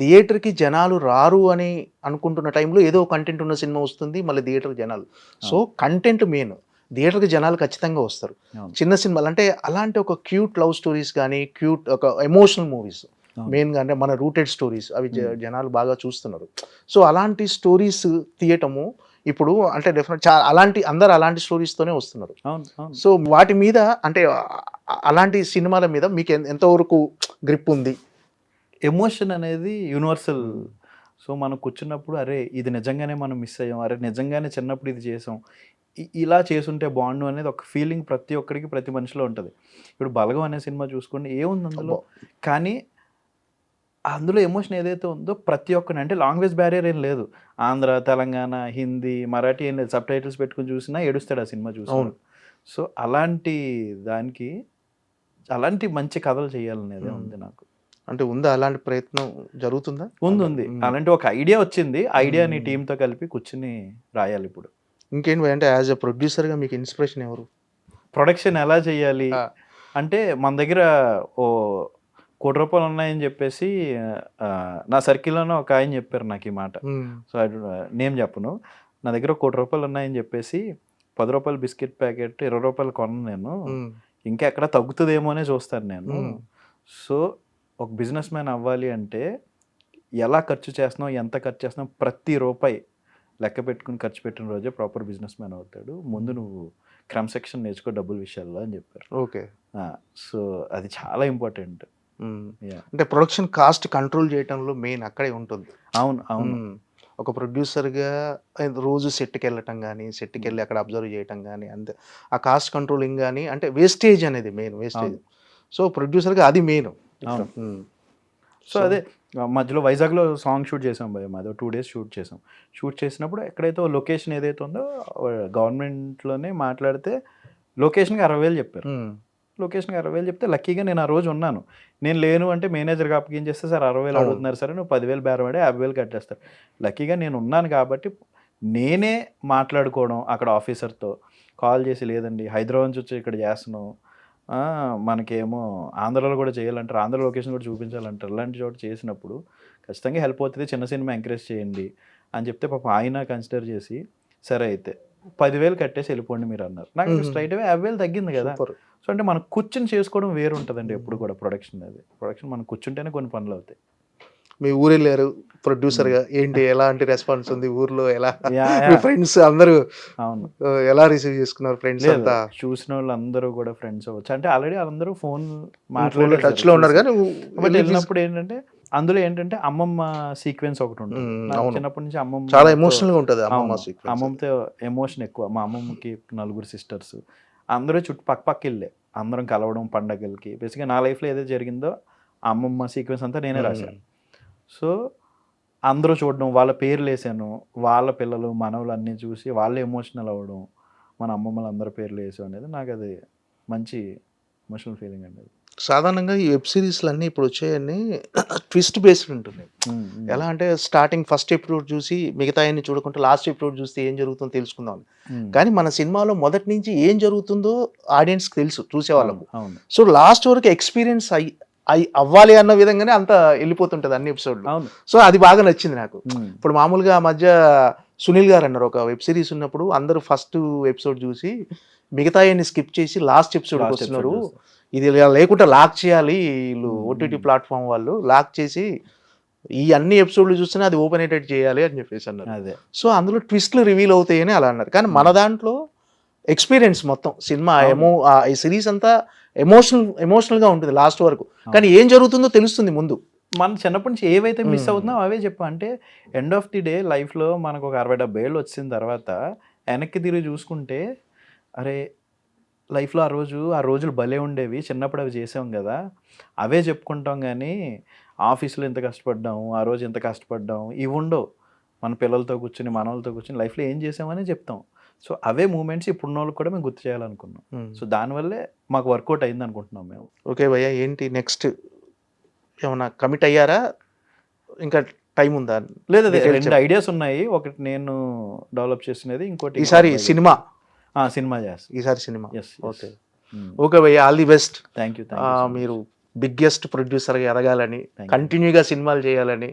థియేటర్కి జనాలు రారు అని అనుకుంటున్న టైంలో ఏదో కంటెంట్ ఉన్న సినిమా వస్తుంది, మళ్ళీ థియేటర్కి జనాలు. సో కంటెంట్ మెయిన్, థియేటర్కి జనాలు ఖచ్చితంగా వస్తారు. చిన్న సినిమాలు అంటే అలాంటి ఒక క్యూట్ లవ్ స్టోరీస్ కానీ, క్యూట్ ఒక ఎమోషనల్ మూవీస్ మెయిన్గా అంటే మన రూటెడ్ స్టోరీస్ అవి జనాలు బాగా చూస్తున్నారు. సో అలాంటి స్టోరీస్ తీయటము ఇప్పుడు అంటే డెఫినెట్ అందరు అలాంటి స్టోరీస్తోనే వస్తున్నారు. సో వాటి మీద అంటే అలాంటి సినిమాల మీద మీకు ఎంతవరకు గ్రిప్ ఉంది? ఎమోషన్ అనేది యూనివర్సల్. సో మనం కూర్చున్నప్పుడు అరే ఇది నిజంగానే మనం మిస్ అయ్యాం, అరే నిజంగానే చిన్నప్పుడు ఇది చేసాం, ఇలా చేసుంటే బాగుండు అనేది ఒక ఫీలింగ్ ప్రతి ఒక్కరికి ప్రతి మనిషిలో ఉంటుంది. ఇప్పుడు బలగం అనే సినిమా చూసుకోండి, ఏముంది అందులో, కానీ అందులో ఎమోషన్ ఏదైతే ఉందో ప్రతి ఒక్కరిని, అంటే లాంగ్వేజ్ బ్యారియర్ ఏం లేదు. ఆంధ్ర, తెలంగాణ, హిందీ, మరాఠీ ఏం లేదు, సబ్ టైటిల్స్ పెట్టుకుని చూసినా ఏడుస్తాడు ఆ సినిమా చూసి. సో అలాంటి దానికి అలాంటి మంచి కథలు చేయాలనేది ఉంది నాకు. అంటే ఉందా అలాంటి ప్రయత్నం జరుగుతుందా? ఉంది. అలాంటి ఒక ఐడియా వచ్చింది. ఐడియాని టీంతో కలిపి కూర్చుని రాయాలి ఇప్పుడు. ఇంకేంటి అంటే యాజ్ ఎ ప్రొడ్యూసర్గా మీకు ఇన్స్పిరేషన్ ఎవరు? ప్రొడక్షన్ ఎలా చేయాలి అంటే మన దగ్గర ఓ ₹1,00,00,000 ఉన్నాయని చెప్పేసి నా సర్కిల్లోనే ఒక ఆయన చెప్పారు నాకు ఈ మాట. సో నేమ్ చెప్పను. నా దగ్గర ₹1,00,00,000 ఉన్నాయని చెప్పేసి ₹10 బిస్కెట్ ప్యాకెట్ ₹20 కొన్నాను నేను, ఇంకా ఎక్కడ తగ్గుతుందేమో అనే చూస్తాను నేను. సో ఒక బిజినెస్ మ్యాన్ అవ్వాలి అంటే ఎలా ఖర్చు చేస్తున్నావు, ఎంత ఖర్చు చేస్తున్నావు, ప్రతి రూపాయి లెక్క పెట్టుకుని ఖర్చు పెట్టిన రోజే ప్రాపర్ బిజినెస్ మ్యాన్ అవుతాడు. ముందు నువ్వు క్రమశిక్షణ నేర్చుకో డబ్బుల విషయాల్లో అని చెప్పారు. ఓకే, సో అది చాలా ఇంపార్టెంట్. అంటే ప్రొడక్షన్ కాస్ట్ కంట్రోల్ చేయడంలో మెయిన్ అక్కడే ఉంటుంది. అవును. ఒక ప్రొడ్యూసర్గా రోజు సెట్కి వెళ్ళటం కానీ, సెట్కి వెళ్ళి అక్కడ అబ్జర్వ్ చేయటం కానీ, అంతే ఆ కాస్ట్ కంట్రోలింగ్ కానీ, అంటే వేస్టేజ్ అనేది మెయిన్ వేస్టేజ్. సో ప్రొడ్యూసర్గా అది మెయిన్. సో అదే మధ్యలో వైజాగ్లో సాంగ్ షూట్ చేసాం భయ, మాది 2 days షూట్ చేసాం. షూట్ చేసినప్పుడు ఎక్కడైతే లొకేషన్ ఏదైతే ఉందో గవర్నమెంట్లోనే మాట్లాడితే లొకేషన్కి 60,000 చెప్పారు. లొకేషన్కి 60,000 చెప్తే లక్కీగా నేను ఆ రోజు ఉన్నాను. నేను లేను అంటే మేనేజర్కి అప్పగేం చేస్తే సార్ 60,000 అడుగుతున్నారు సరే నువ్వు 10,000 బేరవాడే 50,000 కట్టేస్తారు. లక్కీగా నేను ఉన్నాను కాబట్టి నేనే మాట్లాడుకోవడం అక్కడ ఆఫీసర్తో కాల్ చేసి, లేదండి హైదరాబాద్ నుంచి వచ్చి ఇక్కడ చేస్తున్నాం, మనకేమో ఆంధ్రాలో కూడా చేయాలంటారు, ఆంధ్ర లొకేషన్ కూడా చూపించాలంటారు, ఇలాంటి చోట చేసినప్పుడు ఖచ్చితంగా హెల్ప్ అవుతుంది, చిన్న సినిమా ఎంకరేజ్ చేయండి అని చెప్తే పాప ఆయన కన్సిడర్ చేసి సరే అయితే 10,000 కట్టేసి వెళ్ళిపోండి మీరు అన్నారు. నాకు స్ట్రైట్ అవే 50,000 తగ్గింది కదా. Super. సో అంటే మనం కూర్చొని చేసుకోవడం వేరు ఉంటుందండి ఎప్పుడు కూడా. ప్రొడక్షన్ మనం కూర్చుంటేనే కొన్ని పనులు అవుతాయి. మీ ఊరు వెళ్ళారు ప్రొడ్యూసర్ గా, ఏంటి ఎలాంటి రెస్పాన్స్ ఉంది ఊర్లో, ఎలా Yeah, మీ yeah. ఫ్రెండ్స్ అందరూ అవును, ఎలా రిసీవ్ చేసుకున్నారు ఫ్రెండ్స్ లేదు అంతా? చూసిన వాళ్ళు అందరూ కూడా ఫ్రెండ్స్ అవ్వచ్చు. అంటే ఆల్రెడీ వాళ్ళందరూ ఫోన్ టచ్ లో ఉన్నారు కానీ బట్ వెళ్ళినప్పుడు ఏంటంటే అందులో ఏంటంటే అమ్మమ్మ సీక్వెన్స్ ఒకటి ఉంటుంది. నాకు అవును. చిన్నప్పటి నుంచి అమ్మమ్మ చాలా ఎమోషనల్ గా ఉంటది అమ్మమ్మ అవును, sequence. అమ్మమ్మతో ఎమోషన్ ఎక్కువ. మా అమ్మమ్మకి 4 సిస్టర్స్, అందరూ చుట్టూ పక్క వెళ్ళే అందరం కలవడం పండగలకి. బేసిక్గా నా లైఫ్లో ఏదైతే జరిగిందో ఆ అమ్మమ్మ సీక్వెన్స్ అంతా నేనే రాశాను. సో అందరూ చూడడం, వాళ్ళ పేర్లు వేసాను, వాళ్ళ పిల్లలు మనవలు అన్నీ చూసి వాళ్ళు ఎమోషనల్ అవ్వడం, మన అమ్మమ్మలు అందరి పేర్లు వేసాం అనేది నాకు అది మంచి ఎమోషనల్ ఫీలింగ్ అండి. సాధారణంగా ఈ వెబ్ సిరీస్లు అన్నీ ఇప్పుడు వచ్చాయన్నీ ట్విస్ట్ బేస్డ్ ఉంటుంది. ఎలా అంటే స్టార్టింగ్ ఫస్ట్ ఎపిసోడ్ చూసి మిగతా అన్ని చూడకుండా లాస్ట్ ఎపిసోడ్ చూస్తే ఏం జరుగుతుందో తెలుసుకుందాం. కానీ మన సినిమాలో మొదటి నుంచి ఏం జరుగుతుందో ఆడియన్స్కి తెలుసు, చూసేవాళ్ళకు. అవును సో లాస్ట్ వరకు ఎక్స్పీరియన్స్ అవ్వాలి అన్న విధంగానే అంత వెళ్ళిపోతుంటది అన్ని ఎపిసోడ్లు. అవును. సో అది బాగా నచ్చింది నాకు. ఇప్పుడు మామూలుగా ఆ మధ్య సునీల్ గారు అన్నారు, ఒక వెబ్ సిరీస్ ఉన్నప్పుడు అందరూ ఫస్ట్ ఎపిసోడ్ చూసి మిగతా స్కిప్ చేసి లాస్ట్ ఎపిసోడ్ వస్తున్నారు, ఇది ఇలా లేకుండా లాక్ చేయాలి వీళ్ళు ఓటీటీ ప్లాట్ఫామ్ వాళ్ళు, లాక్ చేసి ఈ అన్ని ఎపిసోడ్లు చూస్తేనే అది ఓపెన్ ఎడిట్ చేయాలి అని చెప్పేసి అన్నారు. అదే సో అందులో ట్విస్ట్లు రివీల్ అవుతాయని అలా అన్నారు. కానీ మన దాంట్లో ఎక్స్పీరియన్స్ మొత్తం సినిమా ఈ సిరీస్ అంతా ఎమోషనల్గా ఉంటుంది లాస్ట్ వరకు. కానీ ఏం జరుగుతుందో తెలుస్తుంది ముందు. మన చిన్నప్పటి నుంచి ఏవైతే మిస్ అవుతున్నాం అవే చెప్పా. అంటే ఎండ్ ఆఫ్ ది డే లైఫ్లో మనకు ఒక 60-70 ఏళ్ళు వచ్చిన తర్వాత వెనక్కి తిరిగి చూసుకుంటే, అరే లైఫ్లో ఆ రోజులు భలే ఉండేవి, చిన్నప్పుడు అవి చేసాం కదా, అవే చెప్పుకుంటాం. కానీ ఆఫీస్లో ఎంత కష్టపడ్డాం, ఆ రోజు ఎంత కష్టపడ్డాం, ఇవి ఉండవు. మన పిల్లలతో కూర్చుని మనవలతో కూర్చుని లైఫ్లో ఏం చేసామని చెప్తాం. సో అవే మూమెంట్స్ ఇప్పుడున్న వాళ్ళకి కూడా మేము గుర్తు చేయాలనుకున్నాం. సో దానివల్లే మాకు వర్కౌట్ అయింది అనుకుంటున్నాం మేము. ఓకే భయ్య, ఏంటి నెక్స్ట్ ఏమన్నా కమిట్ అయ్యారా, ఇంకా టైం ఉందా? లేదు, 2 ఐడియాస్ ఉన్నాయి. ఒకటి నేను డెవలప్ చేసినది, ఇంకోటి ఈసారి సినిమా చేస్తాను. ఈసారి సినిమా. Yes. ఓకే ఓకే భయ్య, all the best. Thank you. మీరు బిగ్గెస్ట్ ప్రొడ్యూసర్గా ఎదగాలని, కంటిన్యూగా సినిమాలు చేయాలని,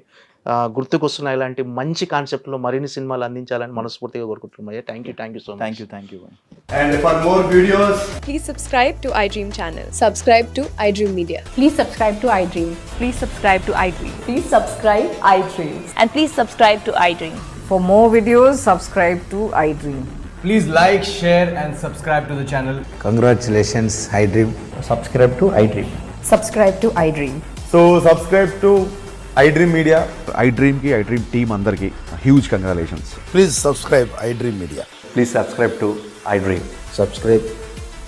గుర్తుకొస్తున్న ఇలాంటి మంచి కాన్సెప్ట్లో మరిన్ని సినిమాలు అందించాలని మనస్ఫూర్తిగా కోరుకుంటున్నాం. Thank you so much. Thank you. And for more videos, Please subscribe to iDream channel. Subscribe to iDream Media. Please subscribe to iDream. Please subscribe to iDream. Please subscribe iDream. And please subscribe to iDream. For more videos, subscribe to iDream. please like, share and subscribe to the channel. Congratulations, iDream. Subscribe to iDream. Subscribe to iDream. So subscribe to iDream Media. iDream ki iDream team andarki huge congratulations. Please subscribe iDream Media. Please subscribe to iDream. Subscribe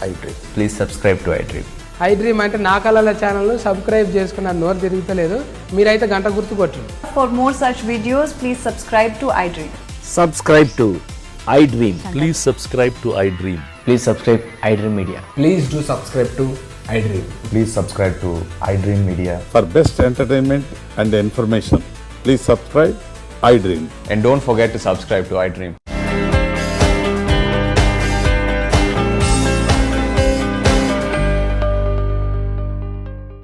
iDream. Please subscribe to iDream. iDream అంటే నా కళల channel subscribe చేసుకున్న నోరు తిరుగుతలేదు, మీరైతే గంట గుర్తు కొట్టండి. For more such videos, please subscribe to iDream. Subscribe to iDream. Please subscribe to iDream. Please subscribe iDream Media. Please do subscribe to iDream. Please subscribe to iDream Media. For best entertainment and information, please subscribe iDream. And don't forget to subscribe to iDream.